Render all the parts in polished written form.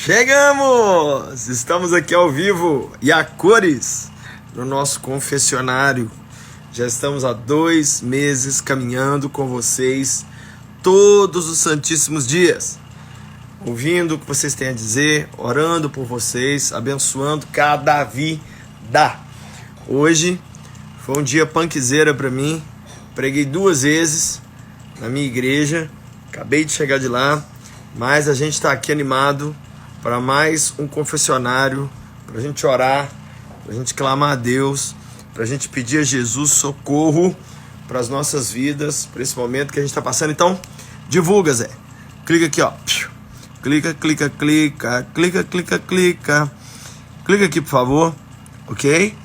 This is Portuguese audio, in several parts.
Chegamos! Estamos aqui ao vivo e a cores no nosso confessionário. Já estamos há 2 meses caminhando com vocês todos os santíssimos dias, ouvindo o que vocês têm a dizer, orando por vocês, abençoando cada vida. Hoje foi um dia punkzeira para mim. Preguei 2 vezes na minha igreja, acabei de chegar de lá, mas a gente está aqui animado para mais um confessionário, para a gente orar, para a gente clamar a Deus, para a gente pedir a Jesus socorro para as nossas vidas, para esse momento que a gente está passando. Então, divulga, Zé. Clica aqui, ó. Clica. Clica aqui, por favor, ok?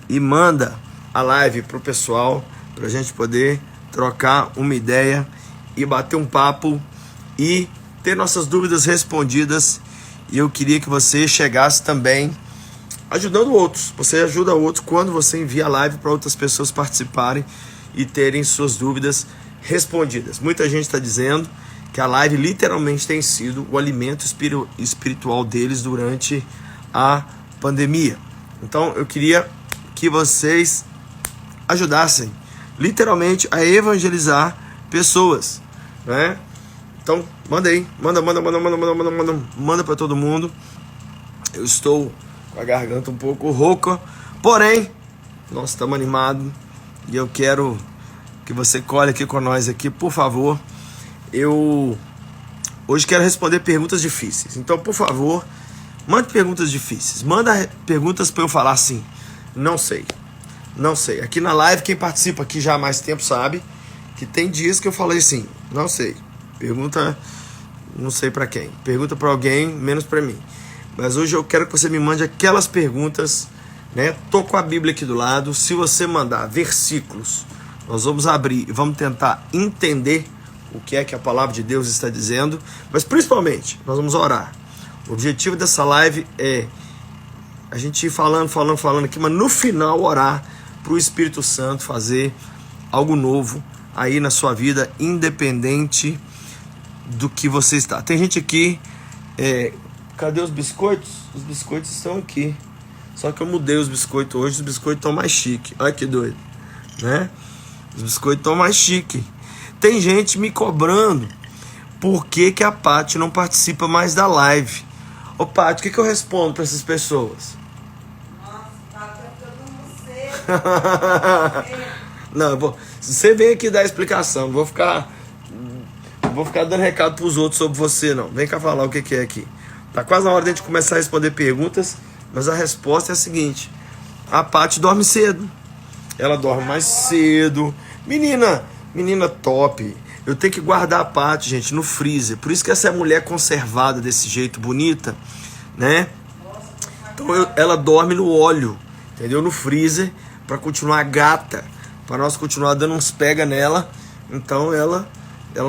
E manda a live pro pessoal, para a gente poder trocar uma ideia e bater um papo e ter nossas dúvidas respondidas. E eu queria que você chegasse também ajudando outros. Você ajuda outros quando você envia a live para outras pessoas participarem e terem suas dúvidas respondidas. Muita gente está dizendo que a live literalmente tem sido o alimento espiritual deles durante a pandemia. Então eu queria que vocês ajudassem literalmente a evangelizar pessoas, né? Então, manda aí, manda para todo mundo. Eu estou com a garganta um pouco rouca, porém, nós estamos animados e eu quero que você colhe aqui com nós aqui, por favor. Eu hoje quero responder perguntas difíceis, então, por favor, mande perguntas difíceis, manda perguntas para eu falar assim, não sei. Aqui na live, quem participa aqui já há mais tempo sabe que tem dias que eu falei assim, não sei. Pergunta, não sei pra quem. Pergunta pra alguém, menos pra mim. Mas hoje eu quero que você me mande aquelas perguntas, né? Tô com a Bíblia aqui do lado. Se você mandar versículos, nós vamos abrir e vamos tentar entender o que é que a palavra de Deus está dizendo. Mas principalmente, nós vamos orar. O objetivo dessa live é a gente ir falando aqui, mas no final orar pro Espírito Santo fazer algo novo aí na sua vida, independente do que você está. Tem gente aqui, cadê os biscoitos? Os biscoitos estão aqui, só que eu mudei os biscoitos hoje, os biscoitos estão mais chique. Olha que doido, né? Os biscoitos estão mais chique. Tem gente me cobrando por que a Paty não participa mais da live. Ô Paty, o que eu respondo para essas pessoas? Nossa, tá tentando você. Não, você vem aqui dar explicação, não vou ficar dando recado pros outros sobre você, não. Vem cá falar o que é aqui. Tá quase na hora de a gente começar a responder perguntas, mas a resposta é a seguinte: a Paty dorme cedo. Ela dorme mais cedo. Menina top. Eu tenho que guardar a Paty, gente, no freezer. Por isso que essa é a mulher conservada desse jeito, bonita, né? Então ela dorme no óleo, entendeu? No freezer, pra continuar gata, pra nós continuar dando uns pega nela. Então ela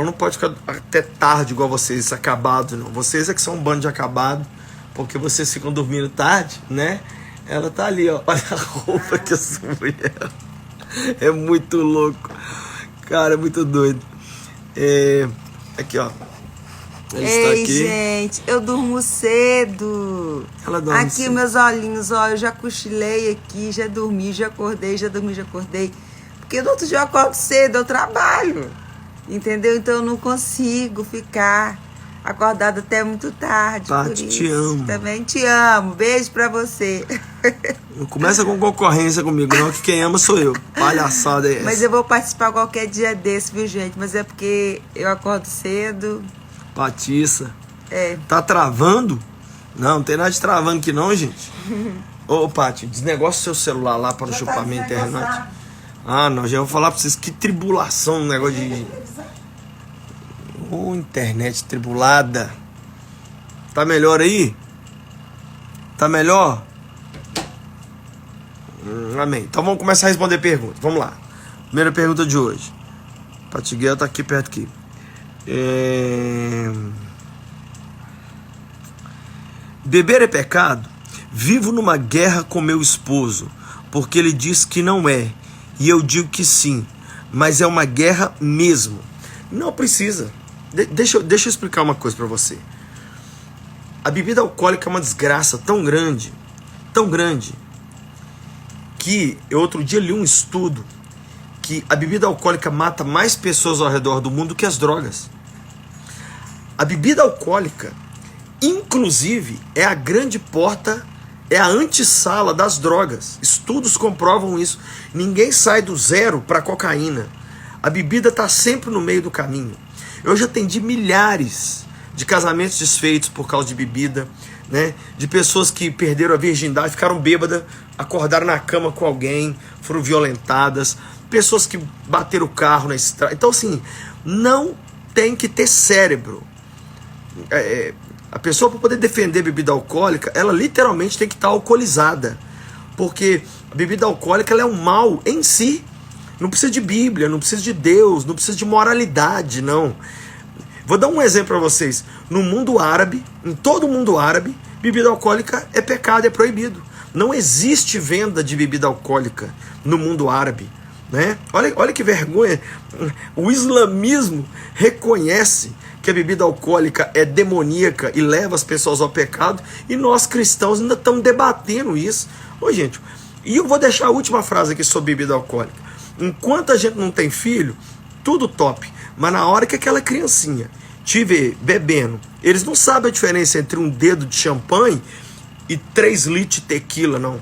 não pode ficar até tarde igual vocês, acabados, não. Vocês é que são um bando de acabado, porque vocês ficam dormindo tarde, né? Ela tá ali, ó. Olha a roupa que essa mulher. É muito louco. Cara, é muito doido. Aqui, ó. Ei, gente, eu durmo cedo. Ela dorme aqui cedo. Meus olhinhos, ó, eu já cochilei aqui, já dormi, já acordei, já dormi, já acordei. Porque no outro dia eu acordo cedo, eu trabalho. Entendeu? Então eu não consigo ficar acordada até muito tarde. Paty, por isso. te amo. Também te amo. Beijo pra você. Não começa com concorrência comigo, não, que quem ama sou eu. Palhaçada é essa. Mas eu vou participar qualquer dia desse, viu, gente? Mas é porque eu acordo cedo. Patiça. Tá travando? Não tem nada de travando aqui não, gente. Ô, Paty, desnegocia seu celular lá para não chupar minha internet. Ah, não, já vou falar pra vocês que tribulação, um negócio de... internet tribulada. Tá melhor aí? Tá melhor? Amém. Então vamos começar a responder perguntas. Vamos lá. Primeira pergunta de hoje. Patiguel tá aqui perto aqui. Beber é pecado? Vivo numa guerra com meu esposo, porque ele diz que não é. E eu digo que sim, mas é uma guerra mesmo. Não precisa. Deixa eu explicar uma coisa para você. A bebida alcoólica é uma desgraça tão grande, que eu outro dia li um estudo que a bebida alcoólica mata mais pessoas ao redor do mundo que as drogas. A bebida alcoólica, inclusive, é a grande porta, é a antessala das drogas. Estudos comprovam isso. Ninguém sai do zero para cocaína. A bebida está sempre no meio do caminho. Eu já atendi milhares de casamentos desfeitos por causa de bebida, né? De pessoas que perderam a virgindade, ficaram bêbadas, acordaram na cama com alguém, foram violentadas, pessoas que bateram o carro na estrada. Então, assim, não tem que ter cérebro. A pessoa, para poder defender a bebida alcoólica, ela literalmente tem que estar alcoolizada, porque a bebida alcoólica ela é um mal em si. Não precisa de Bíblia, não precisa de Deus, não precisa de moralidade, não. Vou dar um exemplo para vocês. No mundo árabe, em todo o mundo árabe, bebida alcoólica é pecado, é proibido. Não existe venda de bebida alcoólica no mundo árabe, né? Olha que vergonha. O islamismo reconhece que a bebida alcoólica é demoníaca e leva as pessoas ao pecado, e nós cristãos ainda estamos debatendo isso. Ô, gente, e eu vou deixar a última frase aqui sobre bebida alcoólica. Enquanto a gente não tem filho, tudo top. Mas na hora que aquela criancinha te vê bebendo, eles não sabem a diferença entre um dedo de champanhe e 3 litros de tequila, não.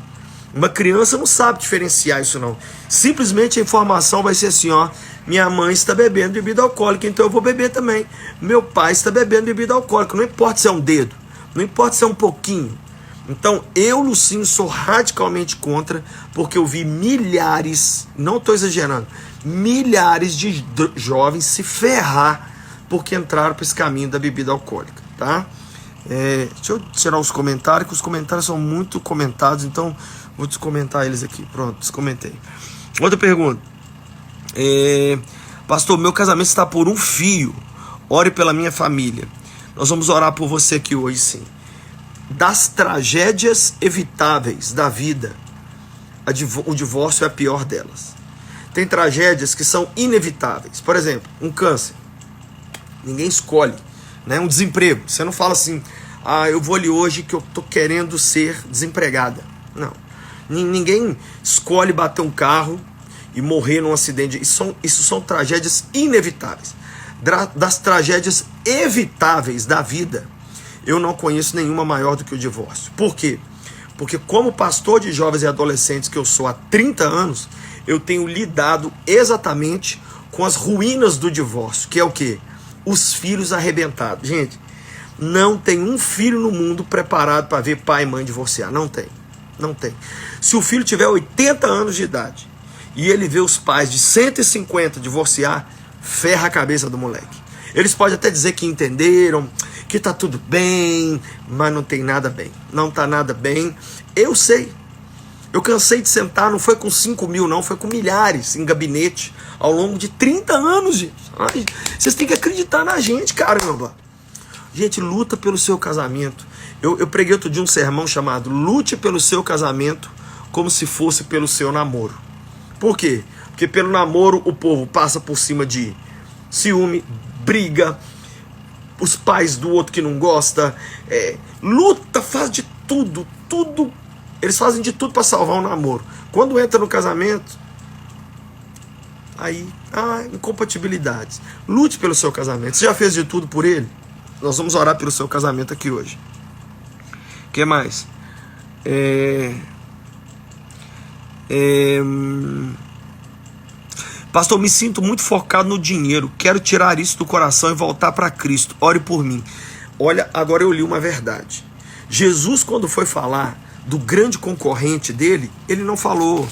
Uma criança não sabe diferenciar isso, não. Simplesmente a informação vai ser assim, ó: minha mãe está bebendo bebida alcoólica, então eu vou beber também. Meu pai está bebendo bebida alcoólica. Não importa se é um dedo, não importa se é um pouquinho. Então, eu, Lucinho, sou radicalmente contra, porque eu vi milhares, não estou exagerando, milhares de jovens se ferrar porque entraram para esse caminho da bebida alcoólica, tá? Deixa eu tirar os comentários, que os comentários são muito comentados, então vou descomentar eles aqui. Pronto, descomentei. Outra pergunta. Pastor, meu casamento está por um fio. Ore pela minha família. Nós vamos orar por você aqui hoje, sim. Das tragédias evitáveis da vida, o divórcio é a pior delas. Tem tragédias que são inevitáveis. Por exemplo, um câncer. Ninguém escolhe, né? Um desemprego. Você não fala assim: eu vou ali hoje que eu tô querendo ser desempregada. Não. Ninguém escolhe bater um carro e morrer num acidente. Isso são tragédias inevitáveis. Das tragédias evitáveis da vida, eu não conheço nenhuma maior do que o divórcio. Por quê? Porque como pastor de jovens e adolescentes que eu sou há 30 anos, eu tenho lidado exatamente com as ruínas do divórcio, que é o quê? Os filhos arrebentados. Gente, não tem um filho no mundo preparado para ver pai e mãe divorciar. Não tem. Não tem. Se o filho tiver 80 anos de idade e ele vê os pais de 150 divorciar, ferra a cabeça do moleque. Eles podem até dizer que entenderam, que tá tudo bem, mas não tem nada bem. Não tá nada bem. Eu sei. Eu cansei de sentar, não foi com 5 mil não, foi com milhares em gabinete ao longo de 30 anos, gente. Ai, vocês têm que acreditar na gente, caramba. Gente, luta pelo seu casamento. Eu preguei outro dia um sermão chamado Lute pelo seu casamento como se fosse pelo seu namoro. Por quê? Porque pelo namoro o povo passa por cima de ciúme, briga, os pais do outro que não gosta, luta, faz de tudo, eles fazem de tudo para salvar o namoro. Quando entra no casamento, aí, incompatibilidades. Lute pelo seu casamento. Você já fez de tudo por ele? Nós vamos orar pelo seu casamento aqui hoje. O que mais? Pastor, me sinto muito focado no dinheiro. Quero tirar isso do coração e voltar para Cristo. Ore por mim. Olha, agora eu li uma verdade. Jesus, quando foi falar do grande concorrente dele, ele não falou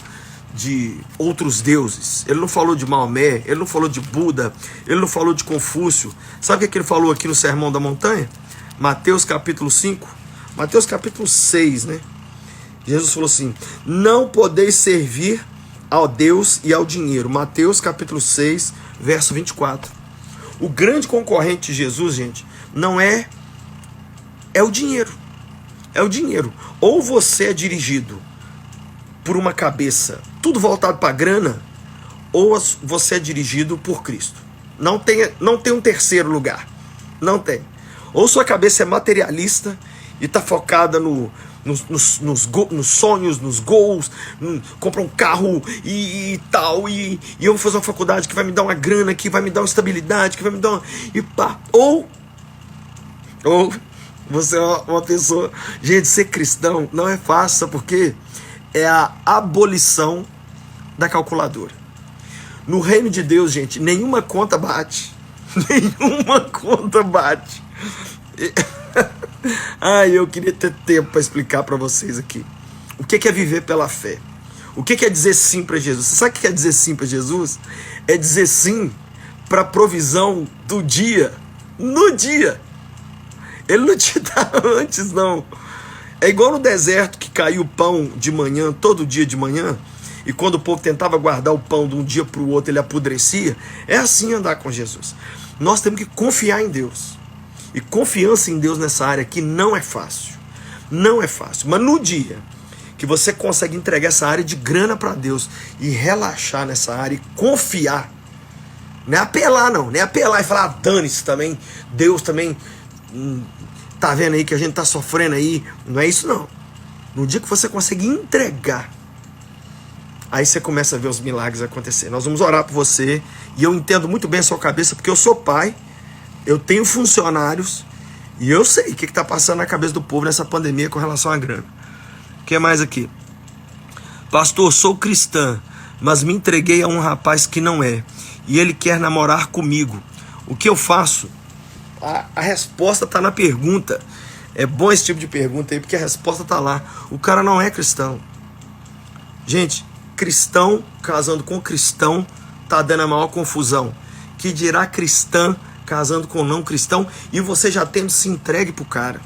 de outros deuses. Ele não falou de Maomé. Ele não falou de Buda. Ele não falou de Confúcio. Sabe o que ele falou aqui no Sermão da Montanha? Mateus capítulo 5. Mateus capítulo 6, né? Jesus falou assim: não podeis servir ao Deus e ao dinheiro. Mateus capítulo 6, verso 24. O grande concorrente de Jesus, gente, não é o dinheiro. É o dinheiro. Ou você é dirigido por uma cabeça tudo voltado para a grana, ou você é dirigido por Cristo. Não tem um terceiro lugar. Não tem. Ou sua cabeça é materialista e tá focada nos sonhos, nos gols, compra um carro e tal, e eu vou fazer uma faculdade que vai me dar uma grana, que vai me dar uma estabilidade, que vai me dar uma... E pá. Ou você é uma pessoa... Gente, ser cristão não é fácil, sabe por quê? É a abolição da calculadora. No reino de Deus, gente, nenhuma conta bate. Nenhuma conta bate. Eu queria ter tempo para explicar para vocês aqui. O que é viver pela fé? O que é dizer sim para Jesus? Você sabe o que é dizer sim para Jesus? É dizer sim para a provisão do dia. No dia. Ele não te dá antes, não. É igual no deserto que caiu o pão de manhã, todo dia de manhã, e quando o povo tentava guardar o pão de um dia para o outro, ele apodrecia. É assim andar com Jesus. Nós temos que confiar em Deus. E confiança em Deus nessa área aqui não é fácil. Não é fácil. Mas no dia que você consegue entregar essa área de grana para Deus e relaxar nessa área e confiar, não é apelar não, não é apelar e falar, dane-se também, Deus também tá vendo aí que a gente tá sofrendo aí. Não é isso não. No dia que você consegue entregar, aí você começa a ver os milagres acontecer. Nós vamos orar por você, e eu entendo muito bem a sua cabeça, porque eu sou pai, eu tenho funcionários, e eu sei o que está passando na cabeça do povo nessa pandemia com relação à grana. O que mais aqui? Pastor, sou cristã, mas me entreguei a um rapaz que não é, e ele quer namorar comigo. O que eu faço? A resposta está na pergunta. É bom esse tipo de pergunta aí, porque a resposta está lá. O cara não é cristão. Gente, cristão casando com cristão tá dando a maior confusão. Que dirá cristã casando com não cristão, e você já tendo se entregue pro cara.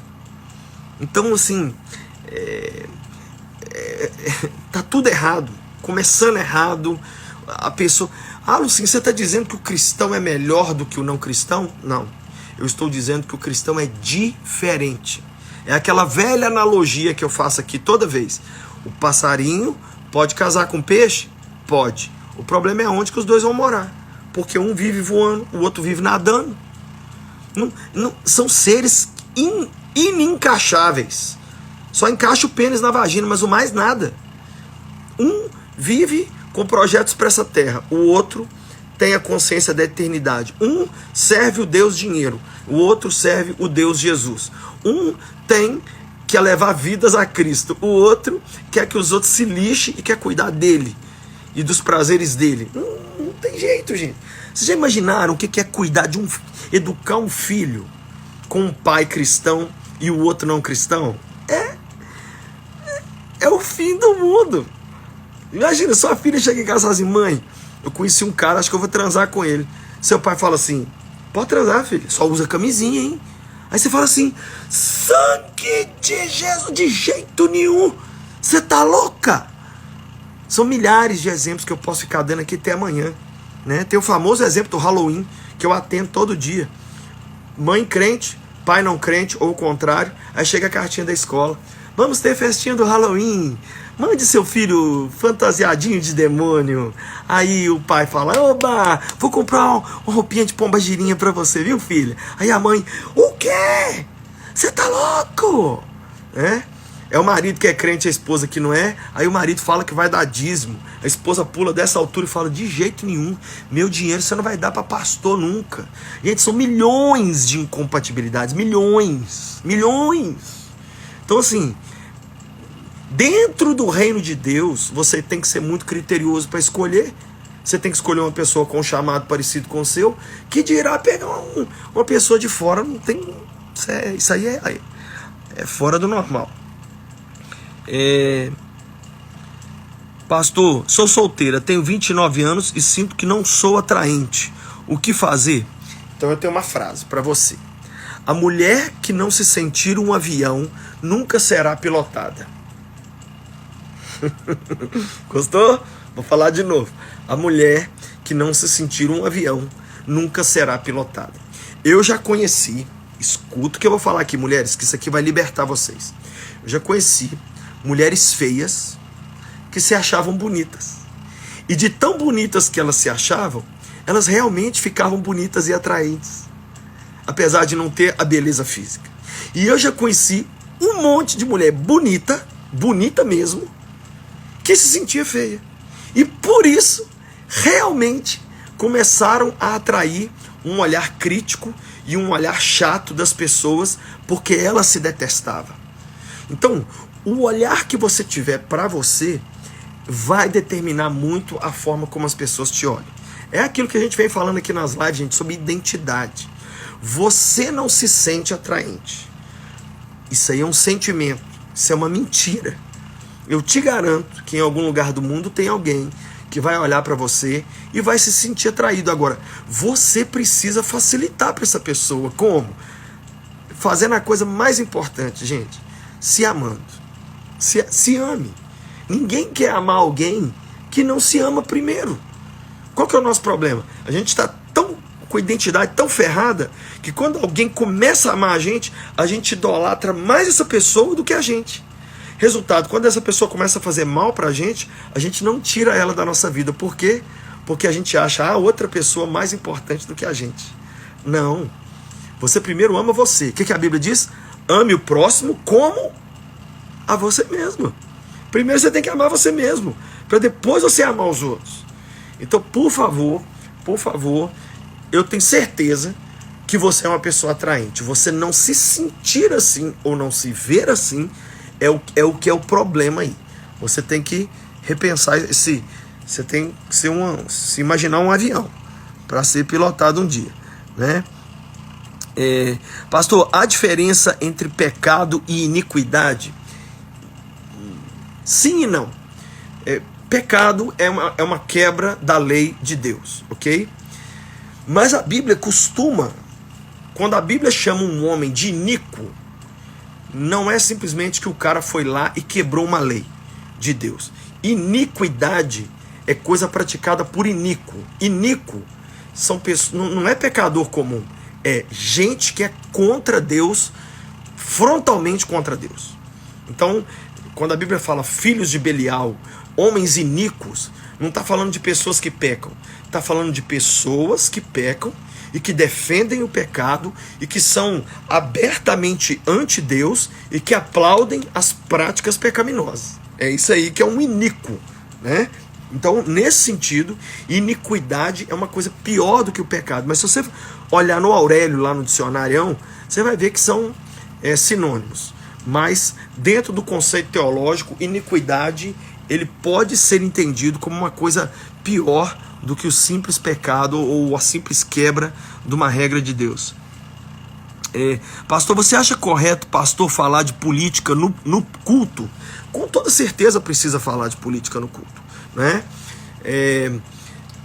Então, assim, tá tudo errado. Começando errado. A pessoa... Lucinho, você tá dizendo que o cristão é melhor do que o não cristão? Não. Eu estou dizendo que o cristão é diferente. É aquela velha analogia que eu faço aqui toda vez. O passarinho pode casar com peixe? Pode. O problema é onde que os dois vão morar. Porque um vive voando, o outro vive nadando. São seres inencaixáveis. Só encaixa o pênis na vagina, mas o mais nada. Um vive com projetos para essa terra. O outro tem a consciência da eternidade. Um serve o Deus dinheiro. O outro serve o Deus Jesus. Um tem que levar vidas a Cristo. O outro quer que os outros se lixem e quer cuidar dele e dos prazeres dele. Não tem jeito, gente. Vocês já imaginaram o que é cuidar de educar um filho com um pai cristão e o outro não cristão? É o fim do mundo. Imagina, sua filha chega em casa e fala assim, mãe, eu conheci um cara, acho que eu vou transar com ele. Seu pai fala assim, pode transar, filho, só usa camisinha, hein? Aí você fala assim, sangue de Jesus, de jeito nenhum, você tá louca? São milhares de exemplos que eu posso ficar dando aqui até amanhã, né? Tem o famoso exemplo do Halloween, que eu atendo todo dia. Mãe crente, pai não crente, ou o contrário, aí chega a cartinha da escola. Vamos ter festinha do Halloween. Mande seu filho fantasiadinho de demônio. Aí o pai fala, oba, vou comprar uma roupinha de pombagirinha pra você, viu, filha? Aí a mãe, o quê? Você tá louco? É o marido que é crente, a esposa que não é. Aí o marido fala que vai dar dízimo. A esposa pula dessa altura e fala, de jeito nenhum, meu dinheiro você não vai dar pra pastor nunca. Gente, são milhões de incompatibilidades. Milhões. Então assim, dentro do reino de Deus, você tem que ser muito criterioso para escolher. Você tem que escolher uma pessoa com um chamado parecido com o seu, que dirá pegar uma pessoa de fora. Não tem, isso aí é fora do normal. Pastor, sou solteira, tenho 29 anos e sinto que não sou atraente. O que fazer? Então eu tenho uma frase para você. A mulher que não se sentir um avião nunca será pilotada. Gostou? Vou falar de novo. A mulher que não se sentir um avião nunca será pilotada. Eu já conheci, escuta o que eu vou falar aqui, mulheres, que isso aqui vai libertar vocês. Eu já conheci mulheres feias que se achavam bonitas. E de tão bonitas que elas se achavam, elas realmente ficavam bonitas e atraentes, apesar de não ter a beleza física. E eu já conheci um monte de mulher bonita, bonita mesmo, que se sentia feia. E por isso, realmente, começaram a atrair um olhar crítico e um olhar chato das pessoas, porque ela se detestava. Então, o olhar que você tiver para você vai determinar muito a forma como as pessoas te olham. É aquilo que a gente vem falando aqui nas lives, gente, sobre identidade. Você não se sente atraente. Isso aí é um sentimento, isso é uma mentira. Eu te garanto que em algum lugar do mundo tem alguém que vai olhar para você e vai se sentir atraído. Agora, você precisa facilitar para essa pessoa. Como? Fazendo a coisa mais importante, gente, se amando. Se ame. Ninguém quer amar alguém que não se ama primeiro. Qual que é o nosso problema? A gente está com a identidade tão ferrada que quando alguém começa a amar a gente idolatra mais essa pessoa do que a gente. Resultado, quando essa pessoa começa a fazer mal pra gente não tira ela da nossa vida. Por quê? Porque a gente acha a outra pessoa mais importante do que a gente. Não. Você primeiro ama você. O que a Bíblia diz? Ame o próximo como a você mesmo. Primeiro você tem que amar você mesmo, para depois você amar os outros. Então, por favor, eu tenho certeza que você é uma pessoa atraente. Você não se sentir assim ou não se ver assim é o que é o problema aí. Você tem que repensar esse. Você tem que se imaginar um avião para ser pilotado um dia, né? Pastor, há diferença entre pecado e iniquidade? Sim e não. Pecado é uma quebra da lei de Deus, ok? Mas a Bíblia costuma, quando a Bíblia chama um homem de iníquo, não é simplesmente que o cara foi lá e quebrou uma lei de Deus. Iniquidade é coisa praticada por iníquo. Iníquo são pessoas, não é pecador comum, é gente que é contra Deus, frontalmente contra Deus. Então, quando a Bíblia fala filhos de Belial, homens iníquos, não está falando de pessoas que pecam, está falando de pessoas que pecam e que defendem o pecado e que são abertamente anti-Deus e que aplaudem as práticas pecaminosas. É isso aí que é um iníquo, né? Então, nesse sentido, iniquidade é uma coisa pior do que o pecado. Mas se você olhar no Aurélio, lá no dicionário, você vai ver que são sinônimos. Mas, dentro do conceito teológico, iniquidade, ele pode ser entendido como uma coisa pior do que o simples pecado ou a simples quebra de uma regra de Deus. Pastor, você acha correto pastor falar de política no culto? Com toda certeza precisa falar de política no culto, né?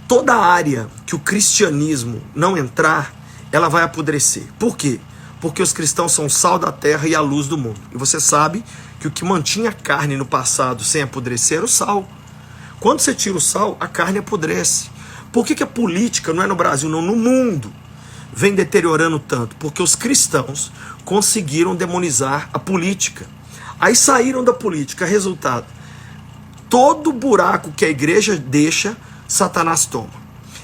Toda área que o cristianismo não entrar, ela vai apodrecer. Por quê? Porque os cristãos são o sal da terra e a luz do mundo. E você sabe que o que mantinha a carne no passado sem apodrecer era o sal. Quando você tira o sal, a carne apodrece. Por que a política, não é no Brasil, não, no mundo, vem deteriorando tanto? Porque os cristãos conseguiram demonizar a política. Aí saíram da política. Resultado, todo buraco que a igreja deixa, Satanás toma.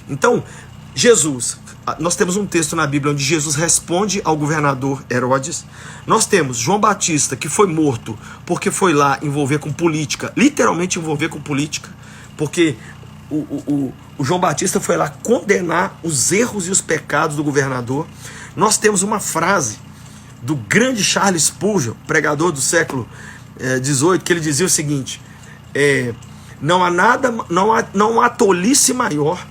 Então, Jesus, nós temos um texto na Bíblia onde Jesus responde ao governador Herodes. Nós temos João Batista, que foi morto porque foi lá envolver com política, literalmente envolver com política, porque o João Batista foi lá condenar os erros e os pecados do governador. Nós temos uma frase do grande Charles Spurgeon, pregador do século XVIII, que ele dizia o seguinte: não há tolice maior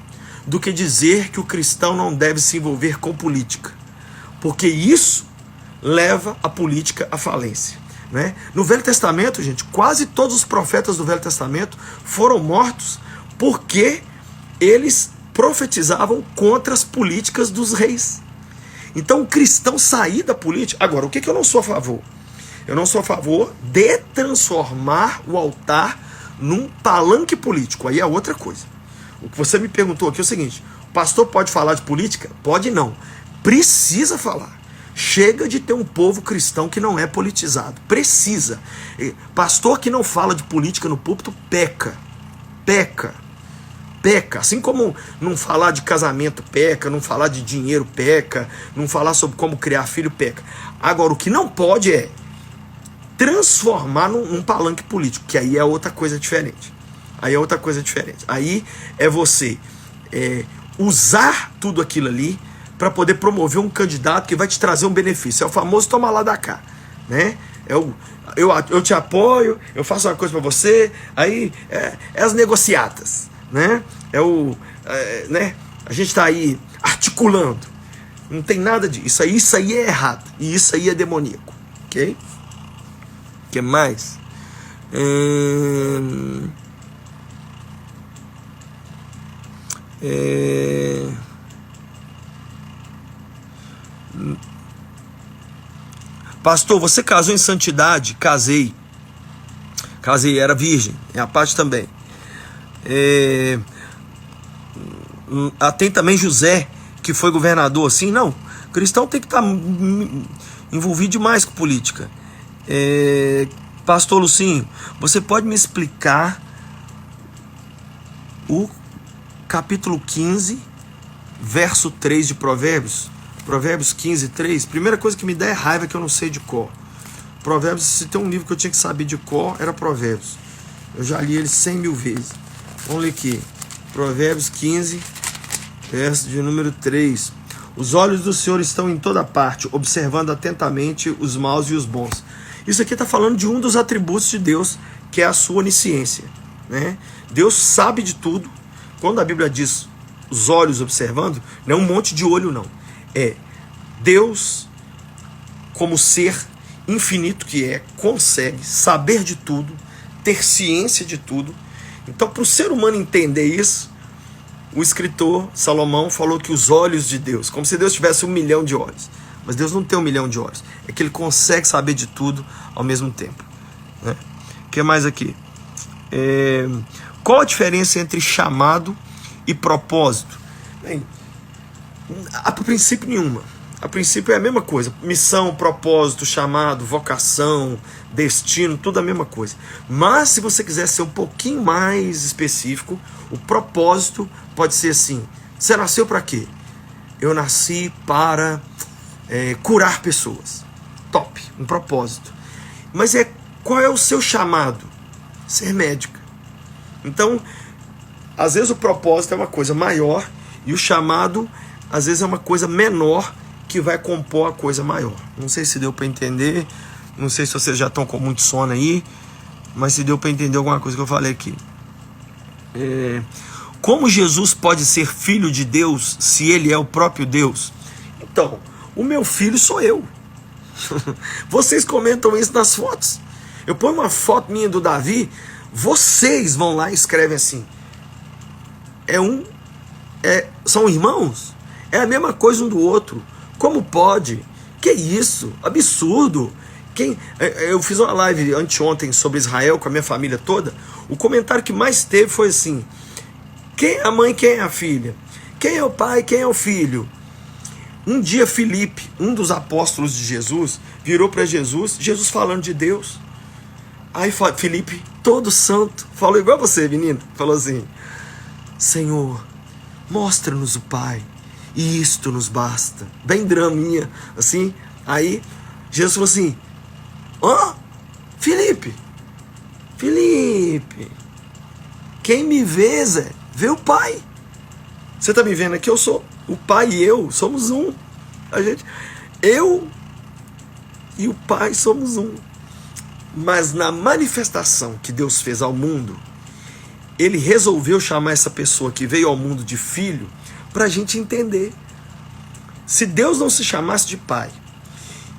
do que dizer que o cristão não deve se envolver com política, porque isso leva a política à falência, né? No Velho Testamento, gente, quase todos os profetas do Velho Testamento foram mortos porque eles profetizavam contra as políticas dos reis. Então o cristão sair da política. Agora, o que eu não sou a favor? Eu não sou a favor de transformar o altar num palanque político. Aí é outra coisa. O que você me perguntou aqui é o seguinte: o pastor pode falar de política? Pode não. Precisa falar. Chega de ter um povo cristão que não é politizado. Precisa. Pastor que não fala de política no púlpito peca. Peca. Assim como não falar de casamento peca, não falar de dinheiro peca, não falar sobre como criar filho peca. Agora, o que não pode é transformar num palanque político, que aí é outra coisa diferente. Aí é outra coisa diferente. Aí é você usar tudo aquilo ali para poder promover um candidato que vai te trazer um benefício. É o famoso toma lá da cá, né? Eu te apoio, eu faço uma coisa para você, aí é as negociatas, né? Né? A gente está aí articulando. Não tem nada disso. Isso aí é errado. E isso aí é demoníaco. Ok? O que mais? Pastor, você casou em santidade? Casei, era virgem. É a parte também. Tem também José, que foi governador. Assim, não. O cristão tem que estar envolvido demais com política. Pastor Lucinho, você pode me explicar o capítulo 15, verso 3 de Provérbios? Provérbios 15, 3. Primeira coisa que me dá é raiva, que eu não sei de cor. Provérbios, se tem um livro que eu tinha que saber de cor, era Provérbios. Eu já li ele 100 mil vezes. Vamos ler aqui. Provérbios 15, verso de número 3. Os olhos do Senhor estão em toda parte, observando atentamente os maus e os bons. Isso aqui está falando de um dos atributos de Deus, que é a sua onisciência, né? Deus sabe de tudo. Quando a Bíblia diz os olhos observando, não é um monte de olho, não. É Deus, como ser infinito que consegue saber de tudo, ter ciência de tudo. Então, para o ser humano entender isso, o escritor Salomão falou que os olhos de Deus, como se Deus tivesse 1 milhão de olhos. Mas Deus não tem 1 milhão de olhos. É que ele consegue saber de tudo ao mesmo tempo, né? O que mais aqui? Qual a diferença entre chamado e propósito? Bem, a princípio nenhuma. A princípio é a mesma coisa. Missão, propósito, chamado, vocação, destino, tudo a mesma coisa. Mas se você quiser ser um pouquinho mais específico, o propósito pode ser assim: você nasceu para quê? Eu nasci para curar pessoas. Top, um propósito. Mas qual é o seu chamado? Ser médica. Então, às vezes o propósito é uma coisa maior e o chamado, às vezes, é uma coisa menor que vai compor a coisa maior. Não sei se deu para entender, não sei se vocês já estão com muito sono aí, mas se deu para entender alguma coisa que eu falei aqui. Como Jesus pode ser filho de Deus se ele é o próprio Deus? Então, o meu filho sou eu. Vocês comentam isso nas fotos. Eu ponho uma foto minha do Davi, vocês vão lá e escrevem assim: são irmãos? É a mesma coisa um do outro. Como pode? Que isso? Absurdo. Eu fiz uma live anteontem sobre Israel com a minha família toda. O comentário que mais teve foi assim: quem é a mãe, quem é a filha? Quem é o pai, quem é o filho? Um dia Filipe, um dos apóstolos de Jesus, virou para Jesus falando de Deus. Aí Filipe, todo santo, falou igual você, menino. Falou assim: Senhor, mostra-nos o Pai, e isto nos basta. Bem draminha, assim. Aí Jesus falou assim: Filipe, quem me vê, Zé, vê o Pai. Você tá me vendo aqui? Eu sou o Pai e eu somos um. Eu e o Pai somos um. Mas na manifestação que Deus fez ao mundo, ele resolveu chamar essa pessoa que veio ao mundo de filho, para a gente entender. Se Deus não se chamasse de pai,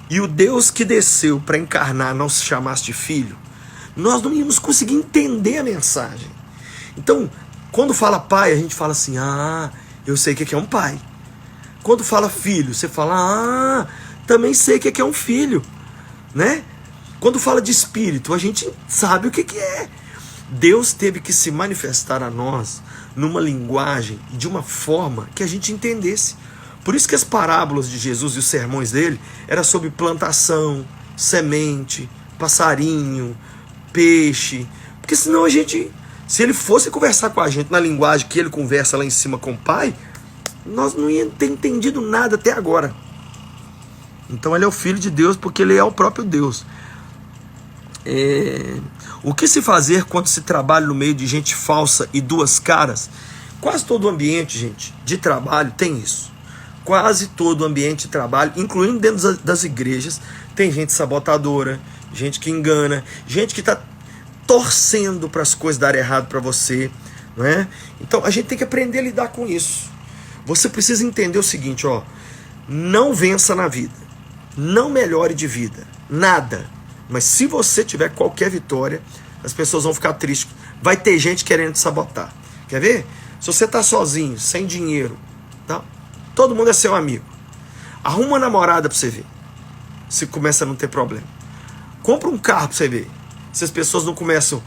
e o Deus que desceu para encarnar não se chamasse de filho, nós não íamos conseguir entender a mensagem. Então, quando fala pai, a gente fala assim: eu sei o que é um pai. Quando fala filho, você fala: também sei o que é um filho, né? Quando fala de espírito, a gente sabe o que é. Deus teve que se manifestar a nós numa linguagem e de uma forma que a gente entendesse. Por isso que as parábolas de Jesus e os sermões dele eram sobre plantação, semente, passarinho, peixe. Porque senão se ele fosse conversar com a gente na linguagem que ele conversa lá em cima com o Pai, nós não íamos ter entendido nada até agora. Então ele é o Filho de Deus porque ele é o próprio Deus. O que se fazer quando se trabalha no meio de gente falsa e duas caras? Quase todo ambiente, gente, de trabalho tem isso. Quase todo ambiente de trabalho, incluindo dentro das igrejas, tem gente sabotadora, gente que engana, gente que está torcendo para as coisas darem errado para você, não é? Então a gente tem que aprender a lidar com isso. Você precisa entender o seguinte, ó, não vença na vida, não melhore de vida, nada. Mas se você tiver qualquer vitória, as pessoas vão ficar tristes. Vai ter gente querendo te sabotar. Quer ver? Se você está sozinho, sem dinheiro, tá? Todo mundo é seu amigo. Arruma uma namorada para você ver se começa a não ter problema. Compra um carro para você ver se as pessoas não começam,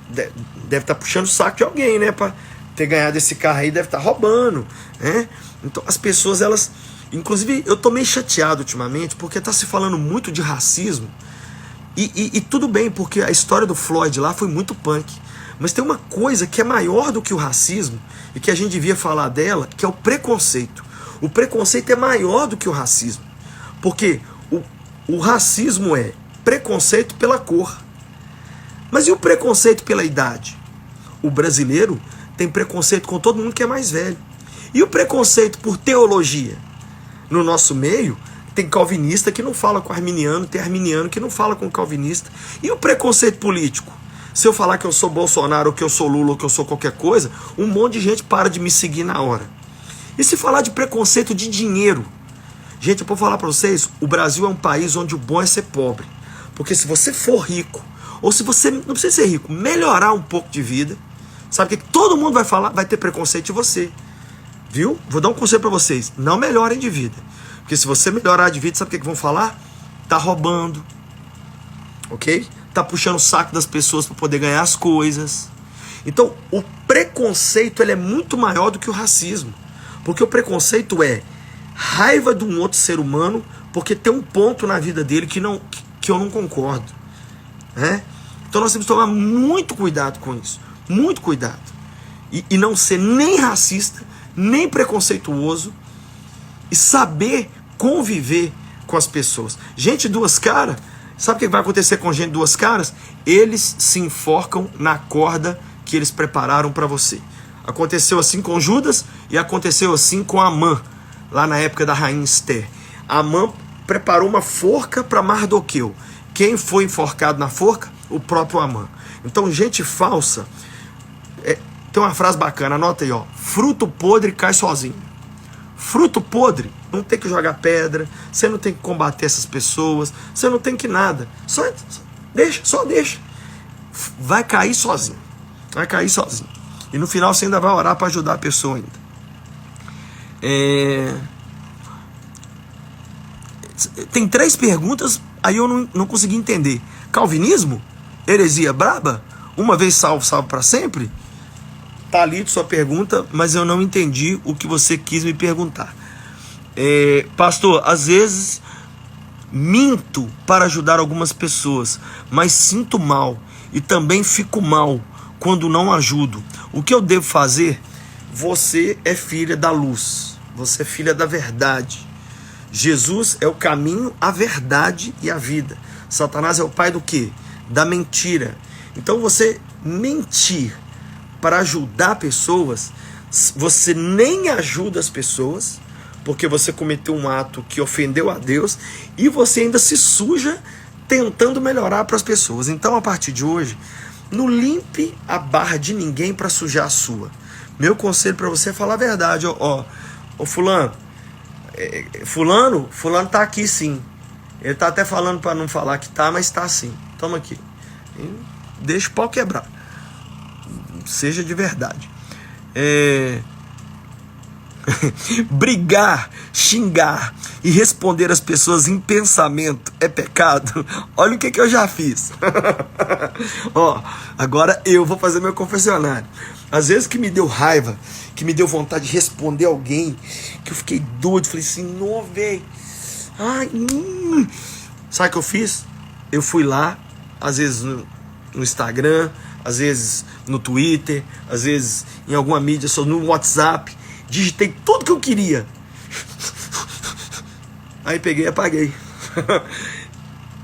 deve estar puxando o saco de alguém, né, para ter ganhado esse carro aí, deve estar roubando, né? Então as pessoas, elas, inclusive eu tô meio chateado ultimamente porque tá se falando muito de racismo e tudo bem, porque a história do Floyd lá foi muito punk, mas tem uma coisa que é maior do que o racismo e que a gente devia falar dela, que é o preconceito. O preconceito é maior do que o racismo, porque o racismo é preconceito pela cor. Mas e o preconceito pela idade? O brasileiro tem preconceito com todo mundo que é mais velho. E o preconceito por teologia? No nosso meio, tem calvinista que não fala com arminiano, tem arminiano que não fala com calvinista. E o preconceito político? Se eu falar que eu sou Bolsonaro, ou que eu sou Lula, ou que eu sou qualquer coisa, um monte de gente para de me seguir na hora. E se falar de preconceito de dinheiro? Gente, eu vou falar para vocês, o Brasil é um país onde o bom é ser pobre. Porque se você for rico, ou se você, não precisa ser rico, melhorar um pouco de vida, sabe o que todo mundo vai falar? Vai ter preconceito de você. Viu? Vou dar um conselho para vocês, não melhorem de vida. Porque se você melhorar de vida, sabe o que vão falar? Tá roubando, ok? Tá puxando o saco das pessoas para poder ganhar as coisas. Então, o preconceito ele é muito maior do que o racismo. Porque o preconceito é raiva de um outro ser humano porque tem um ponto na vida dele que eu não concordo, né? Então nós temos que tomar muito cuidado com isso. Muito cuidado. E não ser nem racista, nem preconceituoso. E saber conviver com as pessoas. Gente duas caras, sabe o que vai acontecer com gente duas caras? Eles se enforcam na corda que eles prepararam para você. Aconteceu assim com Judas e aconteceu assim com Amã, lá na época da rainha Esther. Amã preparou uma forca para Mardoqueu. Quem foi enforcado na forca? O próprio Amã. Então, gente falsa, tem uma frase bacana, anota aí, ó. Fruto podre cai sozinho. Fruto podre, não tem que jogar pedra, você não tem que combater essas pessoas, você não tem que nada. Só deixa. Vai cair sozinho. Vai cair sozinho. E no final você ainda vai orar para ajudar a pessoa ainda. Tem 3 perguntas, aí eu não consegui entender. Calvinismo? Heresia braba? Uma vez salvo, salvo para sempre? Tá ali sua pergunta, mas eu não entendi o que você quis me perguntar. Pastor, às vezes minto para ajudar algumas pessoas, mas sinto mal e também fico mal quando não ajudo. O que eu devo fazer? Você é filha da luz, você é filha da verdade. Jesus é o caminho, a verdade e a vida. Satanás é o pai do quê? Da mentira. Então você mentir para ajudar pessoas, você nem ajuda as pessoas, porque você cometeu um ato que ofendeu a Deus, e você ainda se suja tentando melhorar para as pessoas. Então, a partir de hoje, não limpe a barra de ninguém para sujar a sua. Meu conselho para você é falar a verdade. Ó, fulano, fulano tá aqui sim. Ele tá até falando para não falar que tá, mas tá sim. Toma aqui. E deixa o pau quebrar. Seja de verdade. Brigar, xingar e responder as pessoas em pensamento é pecado? Olha o que eu já fiz. Ó, agora eu vou fazer meu confessionário. Às vezes que me deu raiva, que me deu vontade de responder alguém, que eu fiquei doido, falei assim, não, velho. Sabe o que eu fiz? Eu fui lá, às vezes no Instagram, às vezes no Twitter, às vezes em alguma mídia, só no WhatsApp, digitei tudo que eu queria. Aí peguei e apaguei.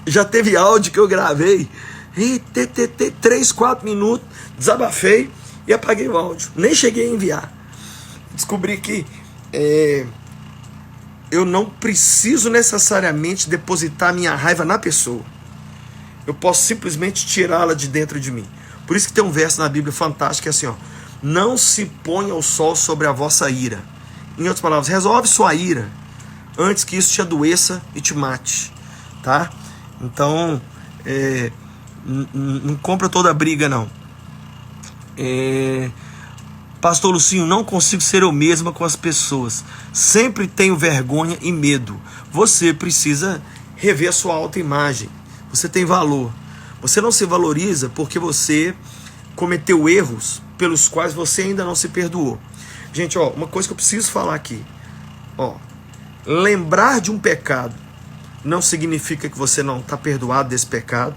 Já teve áudio que eu gravei, 3, 4 minutos, desabafei e apaguei o áudio. Nem cheguei a enviar. Descobri que eu não preciso necessariamente depositar minha raiva na pessoa. Eu posso simplesmente tirá-la de dentro de mim. Por isso que tem um verso na Bíblia fantástico que é assim, ó: não se ponha o sol sobre a vossa ira. Em outras palavras, resolve sua ira antes que isso te adoeça e te mate, tá? Então, não compra toda a briga, não. Pastor Lucinho, não consigo ser eu mesma com as pessoas. Sempre tenho vergonha e medo. Você precisa rever a sua autoimagem. Você tem valor. Você não se valoriza porque você cometeu erros pelos quais você ainda não se perdoou. Gente, ó, uma coisa que eu preciso falar aqui. Ó, lembrar de um pecado não significa que você não está perdoado desse pecado.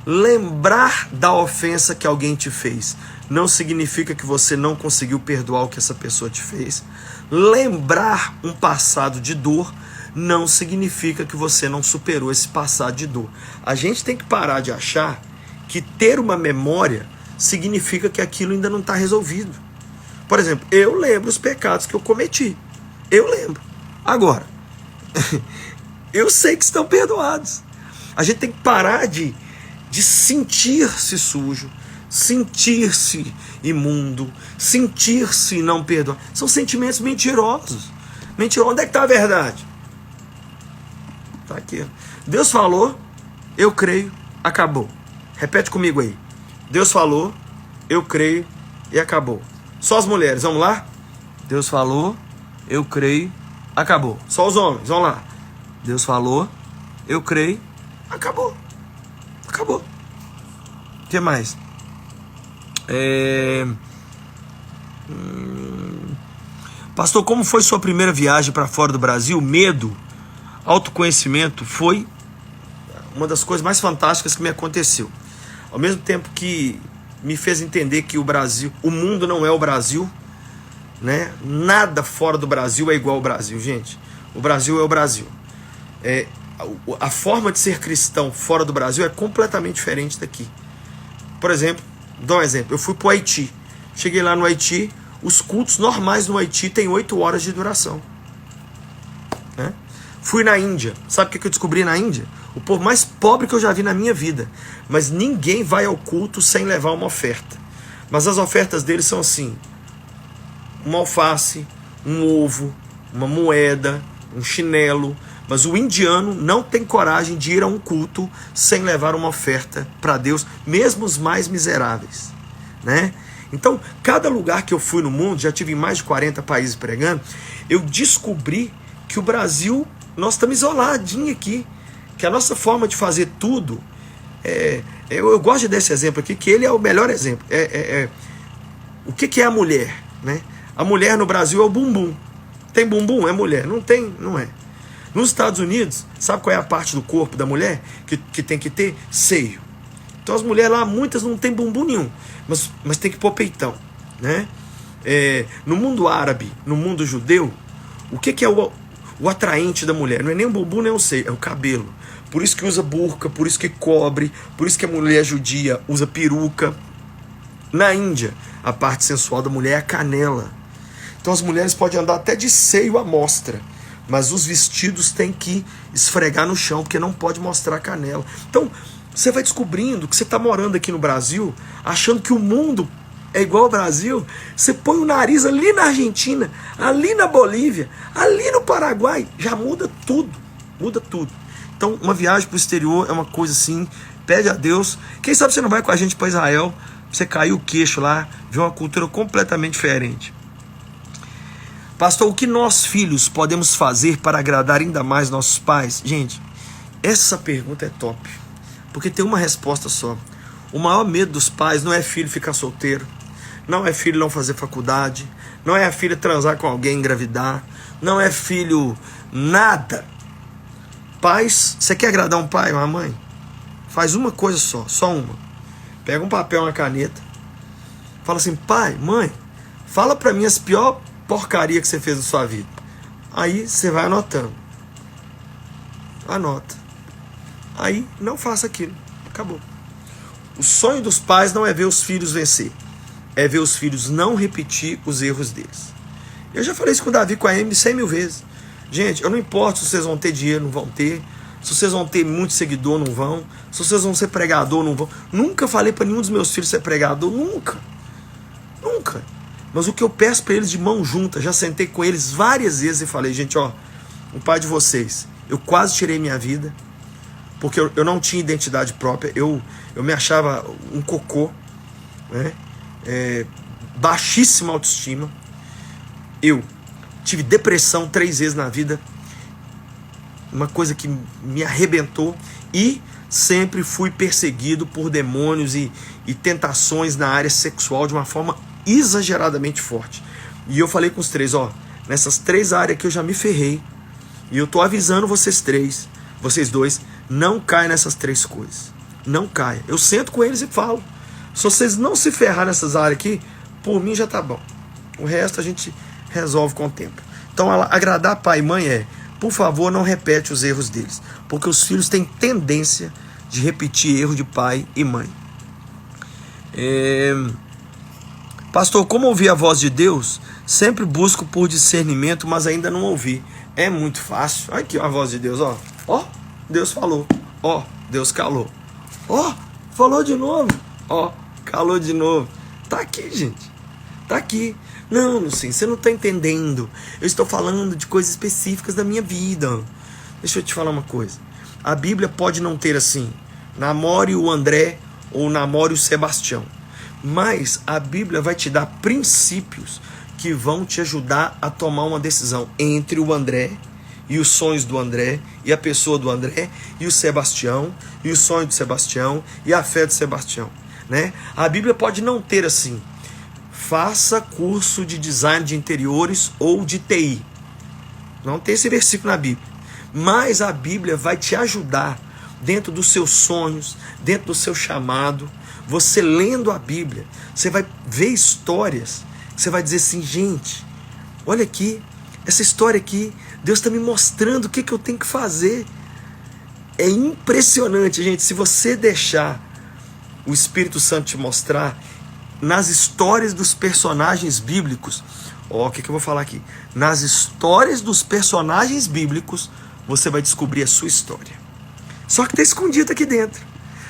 Lembrar da ofensa que alguém te fez não significa que você não conseguiu perdoar o que essa pessoa te fez. Lembrar um passado de dor não significa que você não superou esse passado de dor. A gente tem que parar de achar que ter uma memória significa que aquilo ainda não está resolvido. Por exemplo, eu lembro os pecados que eu cometi. Eu lembro. Agora, eu sei que estão perdoados. A gente tem que parar de sentir-se sujo, sentir-se imundo, sentir-se não perdoado. São sentimentos mentirosos. Mentiroso. Onde é que está a verdade? Está aqui. Deus falou, eu creio, acabou. Repete comigo aí. Deus falou, eu creio e acabou. Só as mulheres, vamos lá? Deus falou, eu creio, acabou. Só os homens, vamos lá. Deus falou, eu creio, acabou. Acabou. O que mais? Pastor, como foi sua primeira viagem para fora do Brasil? Medo, autoconhecimento, foi uma das coisas mais fantásticas que me aconteceu. Ao mesmo tempo que me fez entender que o mundo não é o Brasil, né? Nada fora do Brasil é igual ao Brasil, gente. O Brasil é o Brasil. A forma de ser cristão fora do Brasil é completamente diferente daqui. Por exemplo, dou um exemplo. Eu fui para o Haiti. Cheguei lá no Haiti. Os cultos normais no Haiti têm 8 horas de duração, né? Fui na Índia. Sabe o que eu descobri na Índia? O povo mais pobre que eu já vi na minha vida. Mas ninguém vai ao culto sem levar uma oferta. Mas as ofertas deles são assim: uma alface, um ovo, uma moeda, um chinelo. Mas o indiano não tem coragem de ir a um culto sem levar uma oferta para Deus, mesmo os mais miseráveis, né? Então, cada lugar que eu fui no mundo, já tive em mais de 40 países pregando, eu descobri que o Brasil, nós estamos isoladinhos aqui, que a nossa forma de fazer tudo, eu gosto desse exemplo aqui, que ele é o melhor exemplo. O que é a mulher, né? A mulher no Brasil é o bumbum. Tem bumbum? É mulher. Não tem? Não é. Nos Estados Unidos, sabe qual é a parte do corpo da mulher que tem que ter? Seio. Então as mulheres lá, muitas não tem bumbum nenhum, mas tem que pôr peitão, né? No mundo árabe, no mundo judeu, o que é o atraente da mulher? Não é nem o bumbum nem o seio, é o cabelo. Por isso que usa burca, por isso que cobre, por isso que a mulher judia usa peruca. Na Índia, a parte sensual da mulher é a canela. Então as mulheres podem andar até de seio à mostra, mas os vestidos têm que esfregar no chão, porque não pode mostrar a canela. Então, você vai descobrindo que você está morando aqui no Brasil, achando que o mundo é igual ao Brasil. Você põe o nariz ali na Argentina, ali na Bolívia, ali no Paraguai, já muda tudo. Muda tudo. Então, uma viagem para o exterior é uma coisa assim, pede a Deus. Quem sabe você não vai com a gente para Israel, você cair o queixo lá, ver uma cultura completamente diferente. Pastor, o que nós filhos podemos fazer para agradar ainda mais nossos pais? Gente, essa pergunta é top, porque tem uma resposta só. O maior medo dos pais não é filho ficar solteiro, não é filho não fazer faculdade, não é a filha transar com alguém, engravidar, não é filho nada. Pais, você quer agradar um pai, uma mãe? Faz uma coisa só uma. Pega um papel, uma caneta, fala assim: pai, mãe, fala pra mim as piores porcaria que você fez na sua vida. Aí você vai anotando. Anota. aí não faça aquilo. Acabou. O sonho dos pais não é ver os filhos vencer, é ver os filhos não repetir os erros deles. Eu já falei isso com o Davi, com a Amy 100 mil vezes. Gente, eu não importo se vocês vão ter dinheiro, não vão ter, se vocês vão ter muito seguidor, não vão, se vocês vão ser pregador, não vão. Nunca falei para nenhum dos meus filhos ser pregador, nunca. Mas o que eu peço para eles de mão junta, já sentei com eles várias vezes e falei, gente, ó, o pai de vocês, eu quase tirei minha vida, porque eu não tinha identidade própria, eu me achava um cocô, né? Baixíssima autoestima. Eu tive depressão 3 vezes na vida, uma coisa que me arrebentou, e sempre fui perseguido por demônios e tentações na área sexual de uma forma exageradamente forte. E eu falei com os 3, ó, nessas 3 áreas que eu já me ferrei, e eu tô avisando vocês 2, não caia nessas 3 coisas. Não caia. Eu sento com eles e falo, se vocês não se ferrar nessas áreas aqui, por mim já tá bom. O resto a gente resolve com o tempo. Então, agradar pai e mãe por favor, não repete os erros deles, porque os filhos têm tendência de repetir erro de pai e mãe. Pastor, como ouvir a voz de Deus? Sempre busco por discernimento, mas ainda não ouvi. É muito fácil. Olha aqui a voz de Deus, ó. Ó, Deus falou. Ó, Deus calou. Ó, falou de novo. Ó, calou de novo. Tá aqui, gente. Tá aqui. Não, sim, você não está entendendo. Eu estou falando de coisas específicas da minha vida. Deixa eu te falar uma coisa. A Bíblia pode não ter assim, namore o André ou namore o Sebastião. Mas a Bíblia vai te dar princípios que vão te ajudar a tomar uma decisão entre o André e os sonhos do André, e a pessoa do André, e o Sebastião, e o sonho do Sebastião, e a fé do Sebastião, né? A Bíblia pode não ter assim, faça curso de design de interiores ou de TI. Não tem esse versículo na Bíblia. Mas a Bíblia vai te ajudar dentro dos seus sonhos, dentro do seu chamado. Você lendo a Bíblia, você vai ver histórias. Você vai dizer assim, gente, olha aqui, essa história aqui, Deus está me mostrando o que eu tenho que fazer. É impressionante, gente. Se você deixar o Espírito Santo te mostrar, nas histórias dos personagens bíblicos, ó, o que eu vou falar aqui? Nas histórias dos personagens bíblicos, você vai descobrir a sua história. Só que está escondido aqui dentro.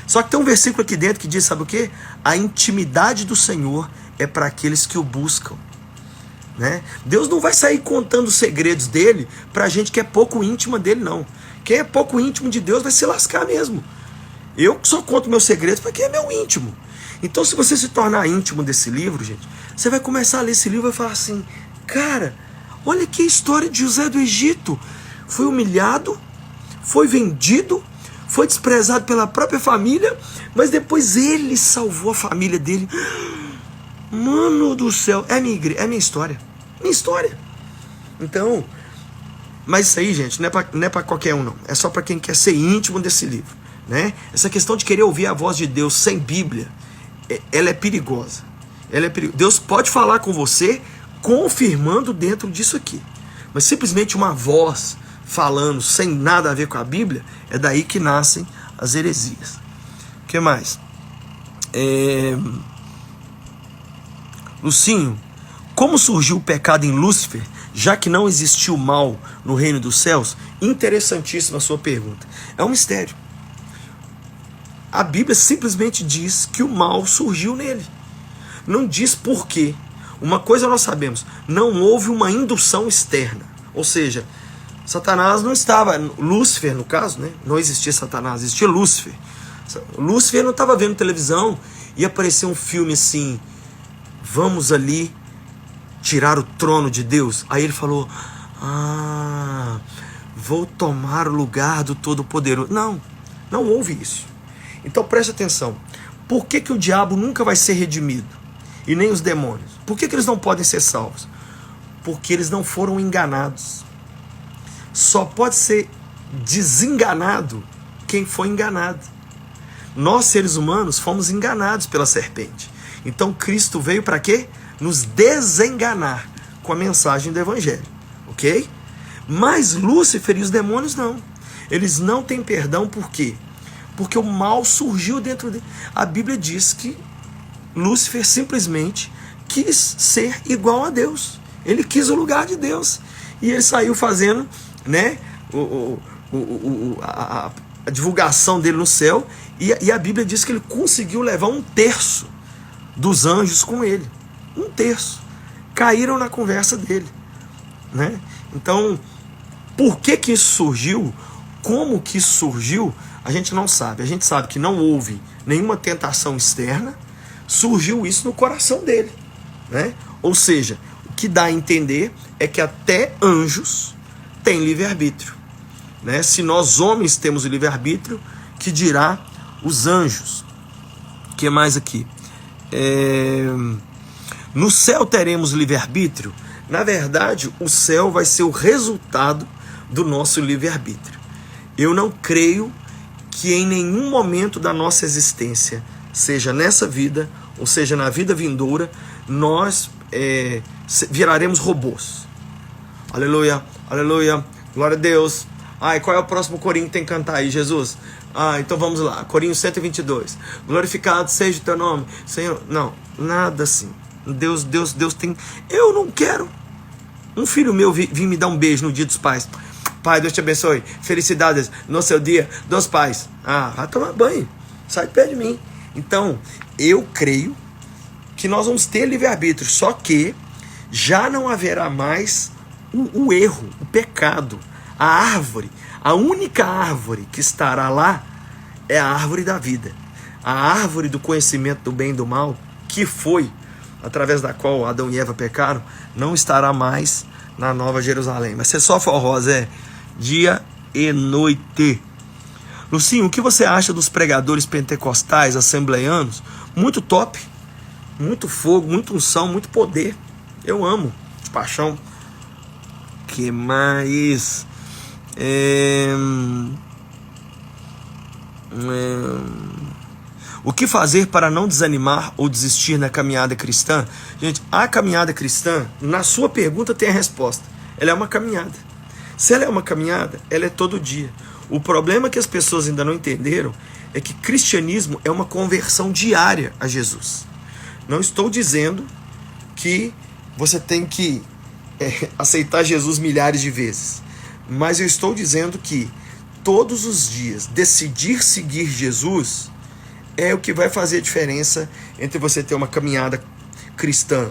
Só que tem um versículo aqui dentro que diz, sabe o quê? A intimidade do Senhor é para aqueles que o buscam, né? Deus não vai sair contando os segredos dele para gente que é pouco íntima dele, não. Quem é pouco íntimo de Deus vai se lascar mesmo. Eu só conto meus segredos para quem é meu íntimo. Então, se você se tornar íntimo desse livro, gente, você vai começar a ler esse livro e vai falar assim, cara, olha aqui a história de José do Egito. Foi humilhado, foi vendido, foi desprezado pela própria família, mas depois ele salvou a família dele. Mano do céu, é minha história. Minha história. Então, mas isso aí, gente, não é pra qualquer um, não. É só para quem quer ser íntimo desse livro, né? Essa questão de querer ouvir a voz de Deus sem Bíblia, ela é perigosa. Deus pode falar com você confirmando dentro disso aqui. Mas simplesmente uma voz falando sem nada a ver com a Bíblia, é daí que nascem as heresias. O que mais? Lucinho, como surgiu o pecado em Lúcifer, já que não existiu mal no reino dos céus? Interessantíssima a sua pergunta. É um mistério. A Bíblia simplesmente diz que o mal surgiu nele. Não diz por quê. Uma coisa nós sabemos, não houve uma indução externa. Ou seja, Satanás não estava, Lúcifer no caso, né? Não existia Satanás, existia Lúcifer. Lúcifer não estava vendo televisão e apareceu um filme assim, vamos ali tirar o trono de Deus. Aí ele falou, vou tomar o lugar do Todo-Poderoso. Não houve isso. Então preste atenção, por que o diabo nunca vai ser redimido? E nem os demônios? Por que eles não podem ser salvos? Porque eles não foram enganados. Só pode ser desenganado quem foi enganado. Nós, seres humanos, fomos enganados pela serpente. Então Cristo veio para quê? Nos desenganar com a mensagem do Evangelho. Ok? Mas Lúcifer e os demônios não. Eles não têm perdão por quê? Porque o mal surgiu dentro dele. A Bíblia diz que Lúcifer simplesmente quis ser igual a Deus. Ele quis o lugar de Deus. E ele saiu fazendo, né, a divulgação dele no céu. E a Bíblia diz que ele conseguiu levar 1/3 dos anjos com ele. 1/3. Caíram na conversa dele, né? Então, por que que isso surgiu? Como que isso surgiu? A gente não sabe. A gente sabe que não houve nenhuma tentação externa. Surgiu isso no coração dele, né? Ou seja, o que dá a entender é que até anjos têm livre-arbítrio, né? Se nós homens temos o livre-arbítrio, que dirá os anjos? O que mais aqui? No céu teremos livre-arbítrio? Na verdade, o céu vai ser o resultado do nosso livre-arbítrio. Eu não creio que em nenhum momento da nossa existência, seja nessa vida, ou seja na vida vindoura, nós viraremos robôs. Aleluia, aleluia, glória a Deus. Ai, qual é o próximo corinho que tem que cantar aí, Jesus? Então vamos lá, Corinho 122. Glorificado seja o teu nome, Senhor. Não, nada assim. Deus tem... Eu não quero um filho meu vir me dar um beijo no dia dos pais. Pai, Deus te abençoe. Felicidades no seu dia dos pais. Vai tomar banho. Sai perto de mim. Então, eu creio que nós vamos ter livre-arbítrio. Só que já não haverá mais o erro, o pecado. A árvore, a única árvore que estará lá é a árvore da vida. A árvore do conhecimento do bem e do mal, que foi através da qual Adão e Eva pecaram, não estará mais na Nova Jerusalém. Vai ser só forró, Zé. Dia e noite. Lucinho, o que você acha dos pregadores pentecostais, assembleianos? Muito top, muito fogo, muita unção, muito poder. Eu amo, de paixão. Que mais? O que fazer para não desanimar ou desistir na caminhada cristã? Gente, a caminhada cristã, na sua pergunta tem a resposta. Ela é uma caminhada. Se ela é uma caminhada, ela é todo dia. O problema que as pessoas ainda não entenderam é que cristianismo é uma conversão diária a Jesus. Não estou dizendo que você tem que aceitar Jesus milhares de vezes. Mas eu estou dizendo que todos os dias decidir seguir Jesus é o que vai fazer a diferença entre você ter uma caminhada cristã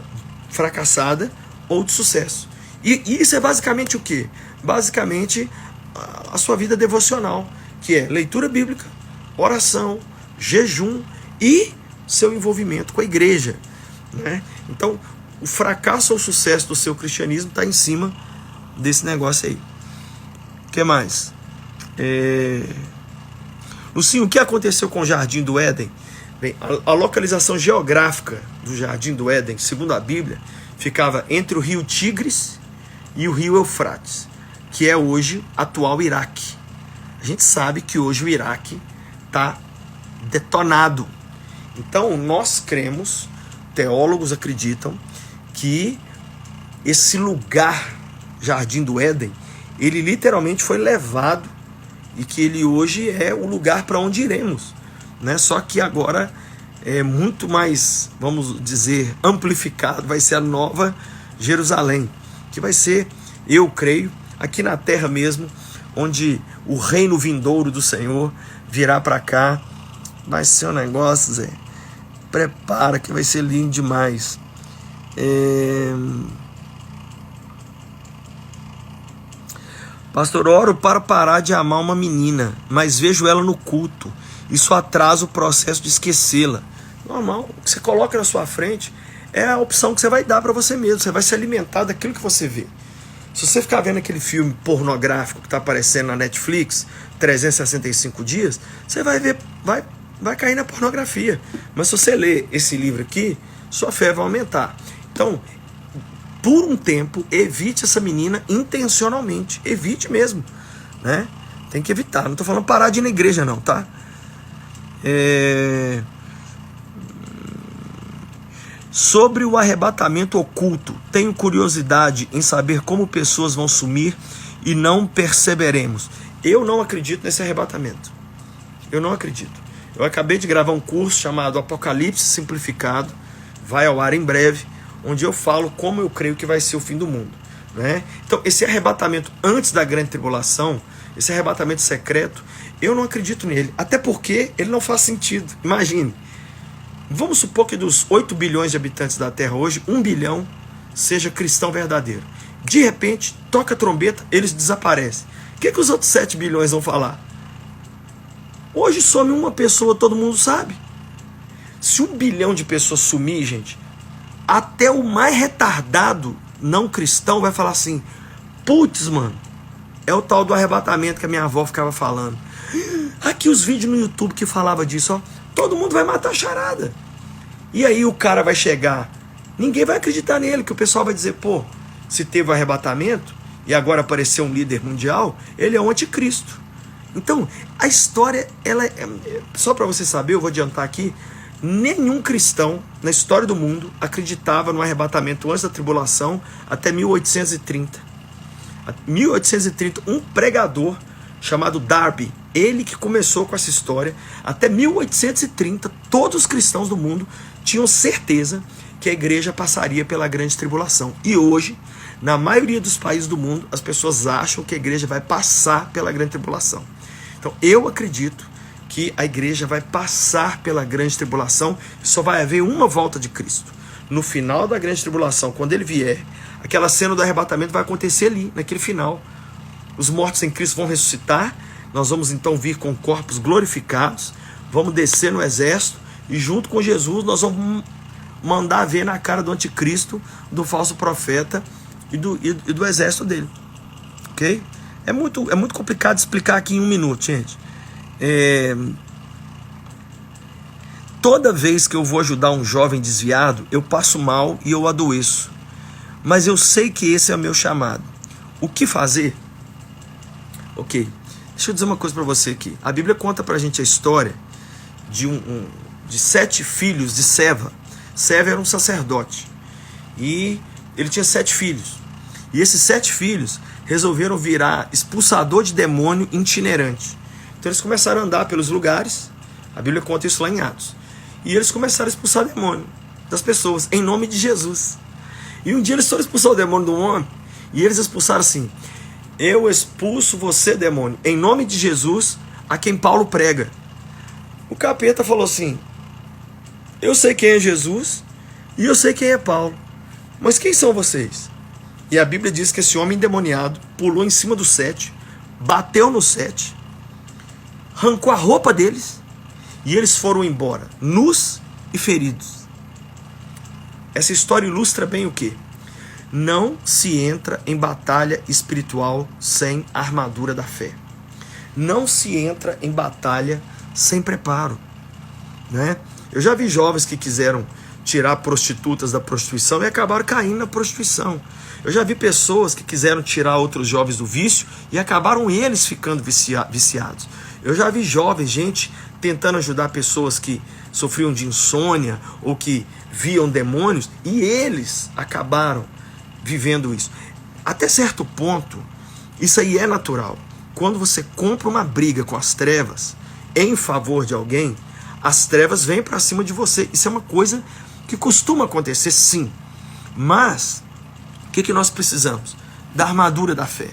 fracassada ou de sucesso. E isso é basicamente o quê? Basicamente a sua vida devocional, que é leitura bíblica, oração, jejum e seu envolvimento com a igreja, né? Então, o fracasso ou o sucesso do seu cristianismo está em cima desse negócio aí. O que mais? Lucinho, o que aconteceu com o Jardim do Éden? Bem, a localização geográfica do Jardim do Éden, segundo a Bíblia, ficava entre o rio Tigres e o rio Eufrates, que é hoje atual Iraque. A gente sabe que hoje o Iraque está detonado. Então nós cremos, teólogos acreditam, que esse lugar, Jardim do Éden, ele literalmente foi levado e que ele hoje é o lugar para onde iremos, né? Só que agora é muito mais, vamos dizer, amplificado, vai ser a Nova Jerusalém, que vai ser, eu creio, aqui na terra mesmo, onde o reino vindouro do Senhor virá para cá. Vai ser um negócio, Zé. Prepara que vai ser lindo demais. Pastor, oro para parar de amar uma menina, mas vejo ela no culto. Isso atrasa o processo de esquecê-la. Normal, o que você coloca na sua frente é a opção que você vai dar para você mesmo. Você vai se alimentar daquilo que você vê. Se você ficar vendo aquele filme pornográfico que está aparecendo na Netflix, 365 dias, você vai ver, vai cair na pornografia. Mas se você ler esse livro aqui, sua fé vai aumentar. Então, por um tempo, evite essa menina intencionalmente. Evite mesmo, né? Tem que evitar. Não estou falando parar de ir na igreja não, tá? Sobre o arrebatamento oculto, tenho curiosidade em saber como pessoas vão sumir e não perceberemos. Eu não acredito nesse arrebatamento. Eu não acredito. Eu acabei de gravar um curso chamado Apocalipse Simplificado, vai ao ar em breve, onde eu falo como eu creio que vai ser o fim do mundo, né? Então, esse arrebatamento antes da grande tribulação, esse arrebatamento secreto, eu não acredito nele, até porque ele não faz sentido. Imagine, vamos supor que dos 8 bilhões de habitantes da Terra hoje, 1 bilhão seja cristão verdadeiro. De repente, toca a trombeta, eles desaparecem. O que os outros 7 bilhões vão falar? Hoje some uma pessoa, todo mundo sabe. Se 1 bilhão de pessoas sumir, gente, até o mais retardado não cristão vai falar assim: putz, mano, é o tal do arrebatamento que a minha avó ficava falando. Aqui os vídeos no YouTube que falava disso, ó. Todo mundo vai matar a charada. E aí o cara vai chegar, ninguém vai acreditar nele, que o pessoal vai dizer: pô, se teve o arrebatamento e agora apareceu um líder mundial, ele é o anticristo. Então, a história, ela só para você saber, eu vou adiantar aqui, nenhum cristão na história do mundo acreditava no arrebatamento antes da tribulação até 1830. 1830, um pregador chamado Darby, ele que começou com essa história. Até 1830, todos os cristãos do mundo tinham certeza que a igreja passaria pela grande tribulação. E hoje, na maioria dos países do mundo, as pessoas acham que a igreja vai passar pela grande tribulação. Então, eu acredito que a igreja vai passar pela grande tribulação e só vai haver uma volta de Cristo. No final da grande tribulação, quando ele vier, aquela cena do arrebatamento vai acontecer ali, naquele final. Os mortos em Cristo vão ressuscitar, nós vamos então vir com corpos glorificados, vamos descer no exército e junto com Jesus nós vamos mandar ver na cara do anticristo, do falso profeta e do exército dele. Ok? É muito complicado explicar aqui em 1 minuto, gente. Toda vez que eu vou ajudar um jovem desviado, eu passo mal e eu adoeço. Mas eu sei que esse é o meu chamado. O que fazer? Ok, deixa eu dizer uma coisa para você aqui. A Bíblia conta pra gente a história de 7 filhos de Seva. Seva era um sacerdote e ele tinha 7 filhos. E esses 7 filhos resolveram virar expulsador de demônio itinerante. Então eles começaram a andar pelos lugares, a Bíblia conta isso lá em Atos, e eles começaram a expulsar demônio das pessoas, em nome de Jesus. E um dia eles foram expulsar o demônio do homem, e eles expulsaram assim: eu expulso você, demônio, em nome de Jesus, a quem Paulo prega. O capeta falou assim: eu sei quem é Jesus, e eu sei quem é Paulo, mas quem são vocês? E a Bíblia diz que esse homem endemoniado pulou em cima dos 7, bateu nos 7, arrancou a roupa deles, e eles foram embora, nus e feridos. Essa história ilustra bem o quê? Não se entra em batalha espiritual sem a armadura da fé. Não se entra em batalha sem preparo, né? Eu já vi jovens que quiseram tirar prostitutas da prostituição e acabaram caindo na prostituição. Eu já vi pessoas que quiseram tirar outros jovens do vício e acabaram eles ficando viciados. Eu já vi jovens, gente, tentando ajudar pessoas que sofriam de insônia ou que viam demônios, e eles acabaram vivendo isso. Até certo ponto, isso aí é natural. Quando você compra uma briga com as trevas em favor de alguém, as trevas vêm para cima de você. Isso é uma coisa que costuma acontecer, sim. Mas o que nós precisamos? Da armadura da fé.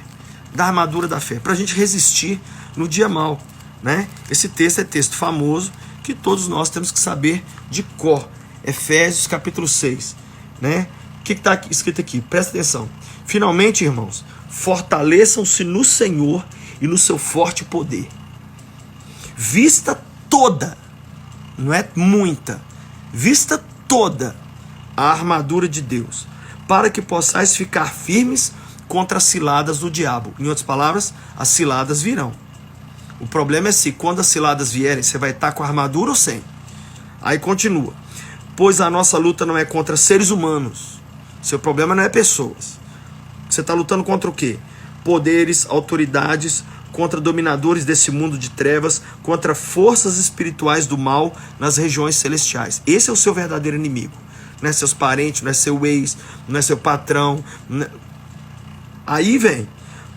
Da armadura da fé, para a gente resistir no dia mau, né? Esse texto é texto famoso que todos nós temos que saber de cor. Efésios capítulo 6, né? O que está escrito aqui? Presta atenção. Finalmente, irmãos, fortaleçam-se no Senhor e no seu forte poder. Vista toda, não é muita, vista toda a armadura de Deus, para que possais ficar firmes contra as ciladas do diabo. Em outras palavras, as ciladas virão. O problema é se quando as ciladas vierem, você vai estar com a armadura ou sem. Aí continua. Pois a nossa luta não é contra seres humanos. Seu problema não é pessoas. Você está lutando contra o quê? Poderes, autoridades, contra dominadores desse mundo de trevas, contra forças espirituais do mal nas regiões celestiais. Esse é o seu verdadeiro inimigo. Não é seus parentes, não é seu ex, não é seu patrão. Não é... Aí vem.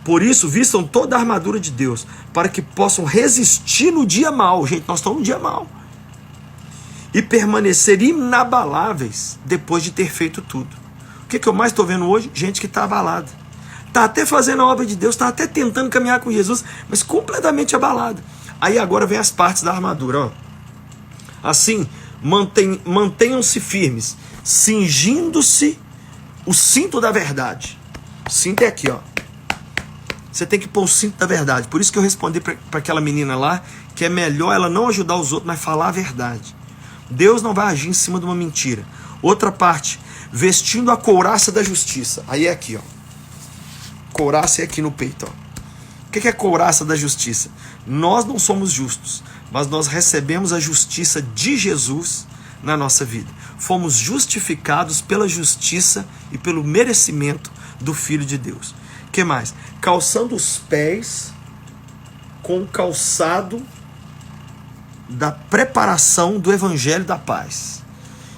Por isso, vistam toda a armadura de Deus, para que possam resistir no dia mau. Gente, nós estamos no dia mau. E permanecer inabaláveis depois de ter feito tudo. O que eu mais estou vendo hoje? Gente que está abalada. Está até fazendo a obra de Deus, está até tentando caminhar com Jesus, mas completamente abalada. Aí agora vem as partes da armadura. Ó. Assim, mantenham-se firmes, cingindo-se o cinto da verdade. O cinto é aqui, ó. Você tem que pôr o cinto da verdade. Por isso que eu respondi para aquela menina lá que é melhor ela não ajudar os outros, mas falar a verdade. Deus não vai agir em cima de uma mentira. Outra parte, vestindo a couraça da justiça. Aí é aqui, ó. Couraça é aqui no peito, ó. O que é couraça da justiça? Nós não somos justos, mas nós recebemos a justiça de Jesus na nossa vida. Fomos justificados pela justiça e pelo merecimento do Filho de Deus. O que mais? Calçando os pés com o calçado da preparação do Evangelho da Paz.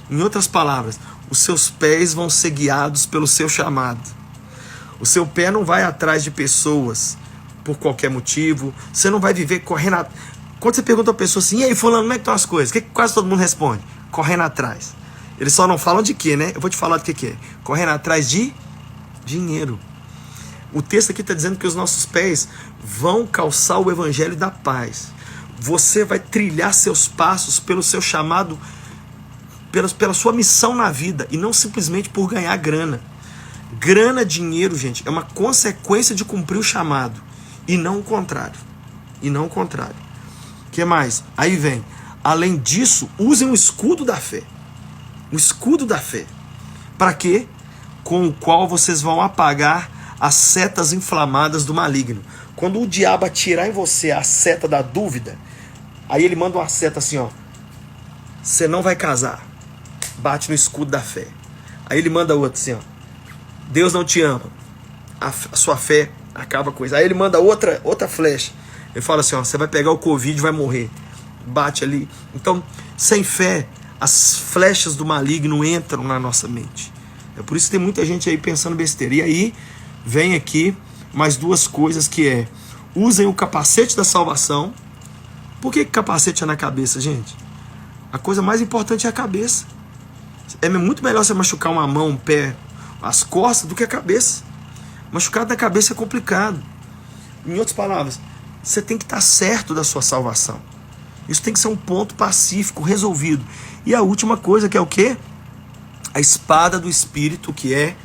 Em outras palavras, os seus pés vão ser guiados pelo seu chamado. O seu pé não vai atrás de pessoas por qualquer motivo. Você não vai viver correndo. Quando você pergunta a pessoa assim, e aí fulano, como é que estão as coisas? O que quase todo mundo responde? Correndo atrás. Eles só não falam de quê, né? Eu vou te falar do que é. Correndo atrás de dinheiro. O texto aqui está dizendo que os nossos pés vão calçar o Evangelho da Paz. Você vai trilhar seus passos pelo seu chamado, pela sua missão na vida, e não simplesmente por ganhar grana. Grana, dinheiro, gente, é uma consequência de cumprir o chamado, e não o contrário. E não o contrário. O que mais? Aí vem, além disso, usem o escudo da fé. O escudo da fé. Para quê? Com o qual vocês vão apagar as setas inflamadas do maligno. Quando o diabo atirar em você a seta da dúvida, aí ele manda uma seta assim, ó. Você não vai casar. Bate no escudo da fé. Aí ele manda outra assim, ó. Deus não te ama. A sua fé acaba com isso. Aí ele manda outra flecha. Ele fala assim, ó, você vai pegar o Covid e vai morrer. Bate ali. Então, sem fé, as flechas do maligno entram na nossa mente. É por isso que tem muita gente aí pensando besteira. E aí vem aqui mais duas coisas que é: usem o capacete da salvação. Por que capacete é na cabeça, gente? A coisa mais importante é a cabeça. É muito melhor você machucar uma mão, um pé, as costas do que a cabeça. Machucado na cabeça é complicado. Em outras palavras, você tem que estar certo da sua salvação. Isso tem que ser um ponto pacífico, resolvido. E a última coisa, que é o quê? A espada do Espírito, que é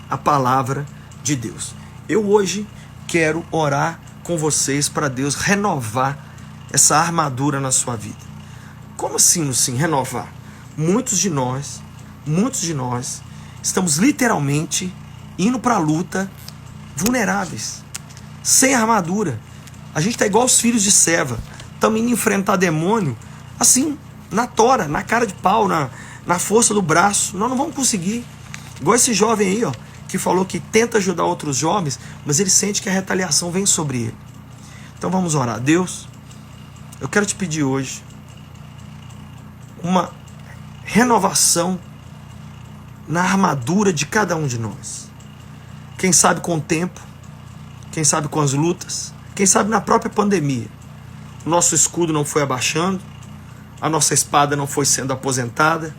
a palavra de Deus. Eu hoje quero orar com vocês para Deus renovar essa armadura na sua vida. Como assim, renovar? Muitos de nós estamos literalmente indo para a luta vulneráveis, sem armadura. A gente está igual os filhos de Seva. Estamos indo enfrentar demônio assim, na tora, na cara de pau, na força do braço. Nós não vamos conseguir. Igual esse jovem aí, ó, que falou que tenta ajudar outros jovens, mas ele sente que a retaliação vem sobre ele. Então vamos orar. Deus, eu quero te pedir hoje uma renovação na armadura de cada um de nós. Quem sabe com o tempo, quem sabe com as lutas, quem sabe na própria pandemia. O nosso escudo não foi abaixando, a nossa espada não foi sendo aposentada,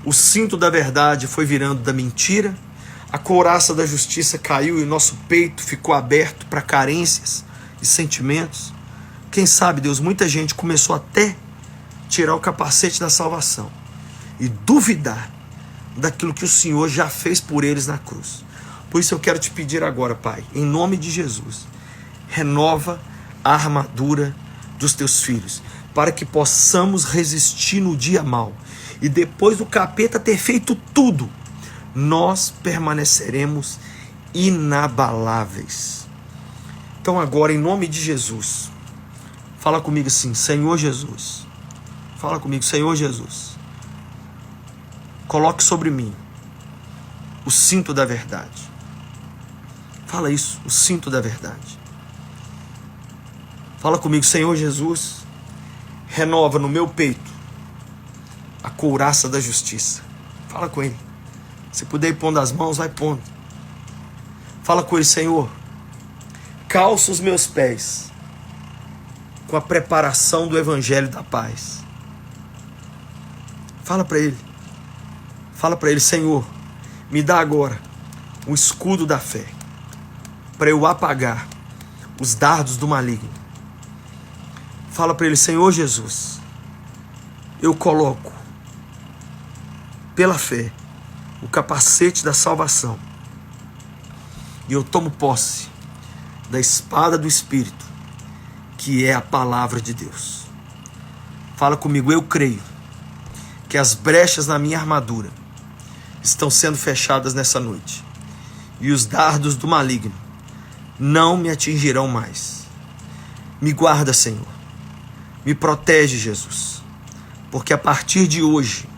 o cinto da verdade foi virando da mentira, a couraça da justiça caiu e o nosso peito ficou aberto para carências e sentimentos. Quem sabe, Deus, muita gente começou até tirar o capacete da salvação e duvidar daquilo que o Senhor já fez por eles na cruz. Por isso eu quero te pedir agora, Pai, em nome de Jesus, renova a armadura dos teus filhos, para que possamos resistir no dia mau. E depois do capeta ter feito tudo, nós permaneceremos inabaláveis. Então agora, em nome de Jesus, fala comigo assim: Senhor Jesus. Fala comigo: Senhor Jesus, coloque sobre mim o cinto da verdade. Fala isso, o cinto da verdade. Fala comigo: Senhor Jesus, renova no meu peito a couraça da justiça. Fala com ele. Se puder ir pondo as mãos, vai pondo. Fala com ele: Senhor, calça os meus pés com a preparação do evangelho da paz. Fala para ele. Fala para ele: Senhor, me dá agora o escudo da fé, para eu apagar os dardos do maligno. Fala para ele: Senhor Jesus, eu coloco pela fé o capacete da salvação e eu tomo posse da espada do Espírito, que é a palavra de Deus. Fala comigo: eu creio que as brechas na minha armadura estão sendo fechadas nessa noite e os dardos do maligno não me atingirão mais. Me guarda, Senhor. Me protege, Jesus. Porque a partir de hoje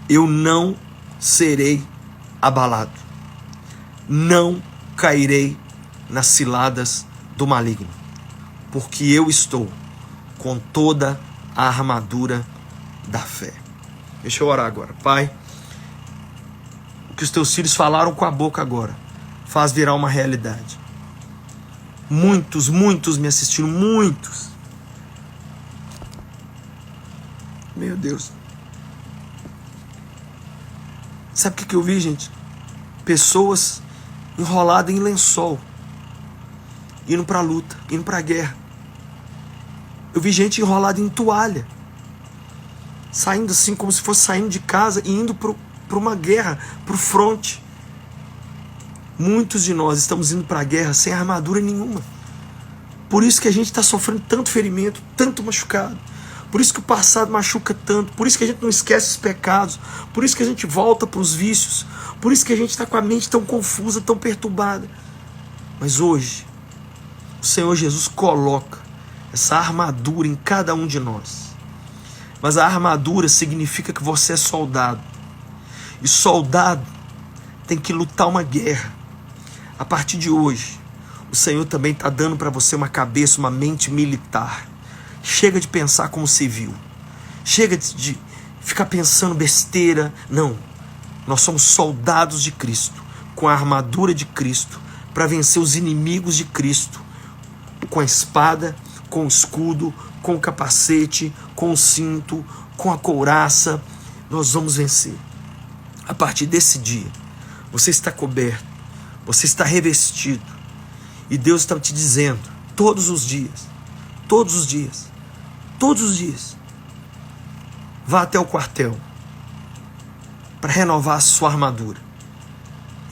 eu não serei abalado. Não cairei nas ciladas do maligno. Porque eu estou com toda a armadura da fé. Deixa eu orar agora. Pai, o que os teus filhos falaram com a boca agora, faz virar uma realidade. Muitos me assistiram, muitos. Meu Deus. Sabe o que eu vi, gente? Pessoas enroladas em lençol, indo para a luta, indo para a guerra. Eu vi gente enrolada em toalha, saindo assim como se fosse saindo de casa e indo para uma guerra, para o fronte. Muitos de nós estamos indo para a guerra sem armadura nenhuma. Por isso que a gente está sofrendo tanto ferimento, tanto machucado. Por isso que o passado machuca tanto. Por isso que a gente não esquece os pecados. Por isso que a gente volta para os vícios. Por isso que a gente está com a mente tão confusa, tão perturbada. Mas hoje, o Senhor Jesus coloca essa armadura em cada um de nós. Mas a armadura significa que você é soldado. E soldado tem que lutar uma guerra. A partir de hoje, o Senhor também está dando para você uma cabeça, uma mente militar. Chega de pensar como civil. Chega de ficar pensando besteira. Não. Nós somos soldados de Cristo, com a armadura de Cristo, para vencer os inimigos de Cristo, com a espada, com o escudo, com o capacete, com o cinto, com a couraça. Nós vamos vencer. A partir desse dia, você está coberto, você está revestido, e Deus está te dizendo, todos os dias, vá até o quartel, para renovar a sua armadura.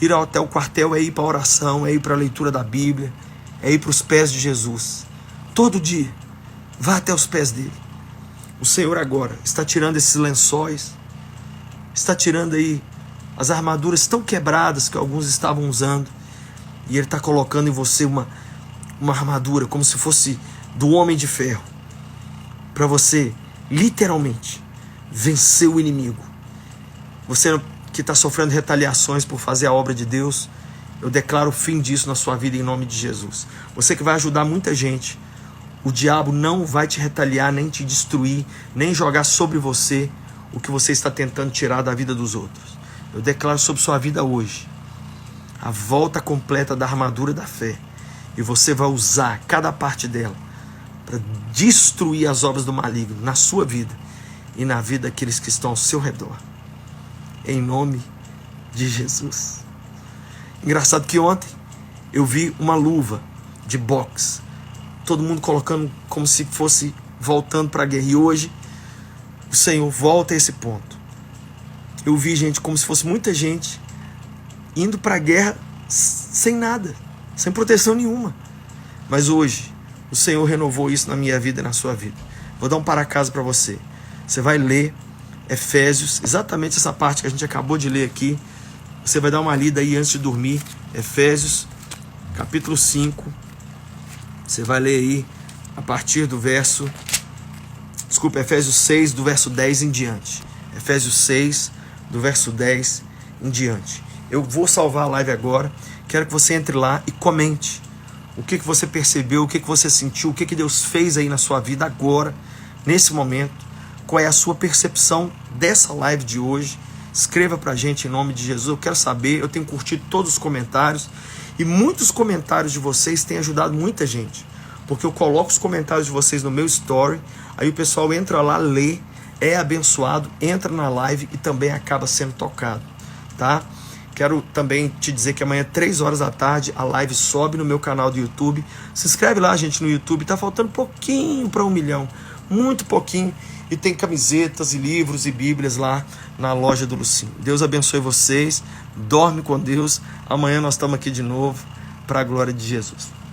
Ir até o quartel é ir para a oração, é ir para a leitura da Bíblia, é ir para os pés de Jesus. Todo dia, vá até os pés dele. O Senhor agora está tirando esses lençóis, está tirando aí as armaduras tão quebradas que alguns estavam usando, e Ele está colocando em você uma armadura como se fosse do Homem de Ferro, para você literalmente vencer o inimigo. Você que está sofrendo retaliações por fazer a obra de Deus, eu declaro o fim disso na sua vida em nome de Jesus. Você que vai ajudar muita gente, o diabo não vai te retaliar, nem te destruir, nem jogar sobre você o que você está tentando tirar da vida dos outros. Eu declaro sobre sua vida hoje a volta completa da armadura da fé, e você vai usar cada parte dela para destruir as obras do maligno na sua vida e na vida daqueles que estão ao seu redor. Em nome de Jesus. Engraçado que ontem eu vi uma luva de boxe, todo mundo colocando como se fosse voltando para a guerra. E hoje o Senhor volta a esse ponto. Eu vi gente como se fosse muita gente indo para a guerra sem nada, sem proteção nenhuma. Mas hoje o Senhor renovou isso na minha vida e na sua vida. Vou dar um para casa para você. Você vai ler Efésios, exatamente essa parte que a gente acabou de ler aqui. Você vai dar uma lida aí antes de dormir. Efésios, capítulo 5. Você vai ler aí a partir do verso... Efésios 6, do verso 10 em diante. Efésios 6, do verso 10 em diante. Eu vou salvar a live agora. Quero que você entre lá e comente o que você percebeu, o que você sentiu, o que Deus fez aí na sua vida agora, nesse momento. Qual é a sua percepção dessa live de hoje? Escreva pra gente em nome de Jesus. Eu quero saber, eu tenho curtido todos os comentários E muitos comentários de vocês têm ajudado muita gente, porque eu coloco os comentários de vocês no meu story, aí o pessoal entra lá, lê, é abençoado, entra na live e também acaba sendo tocado, tá? Quero também te dizer que amanhã, 3 horas da tarde, a live sobe no meu canal do YouTube. Se inscreve lá, gente, no YouTube. Tá faltando pouquinho para 1 milhão. Muito pouquinho. E tem camisetas e livros e bíblias lá na loja do Lucinho. Deus abençoe vocês. Dorme com Deus. Amanhã nós estamos aqui de novo para a glória de Jesus.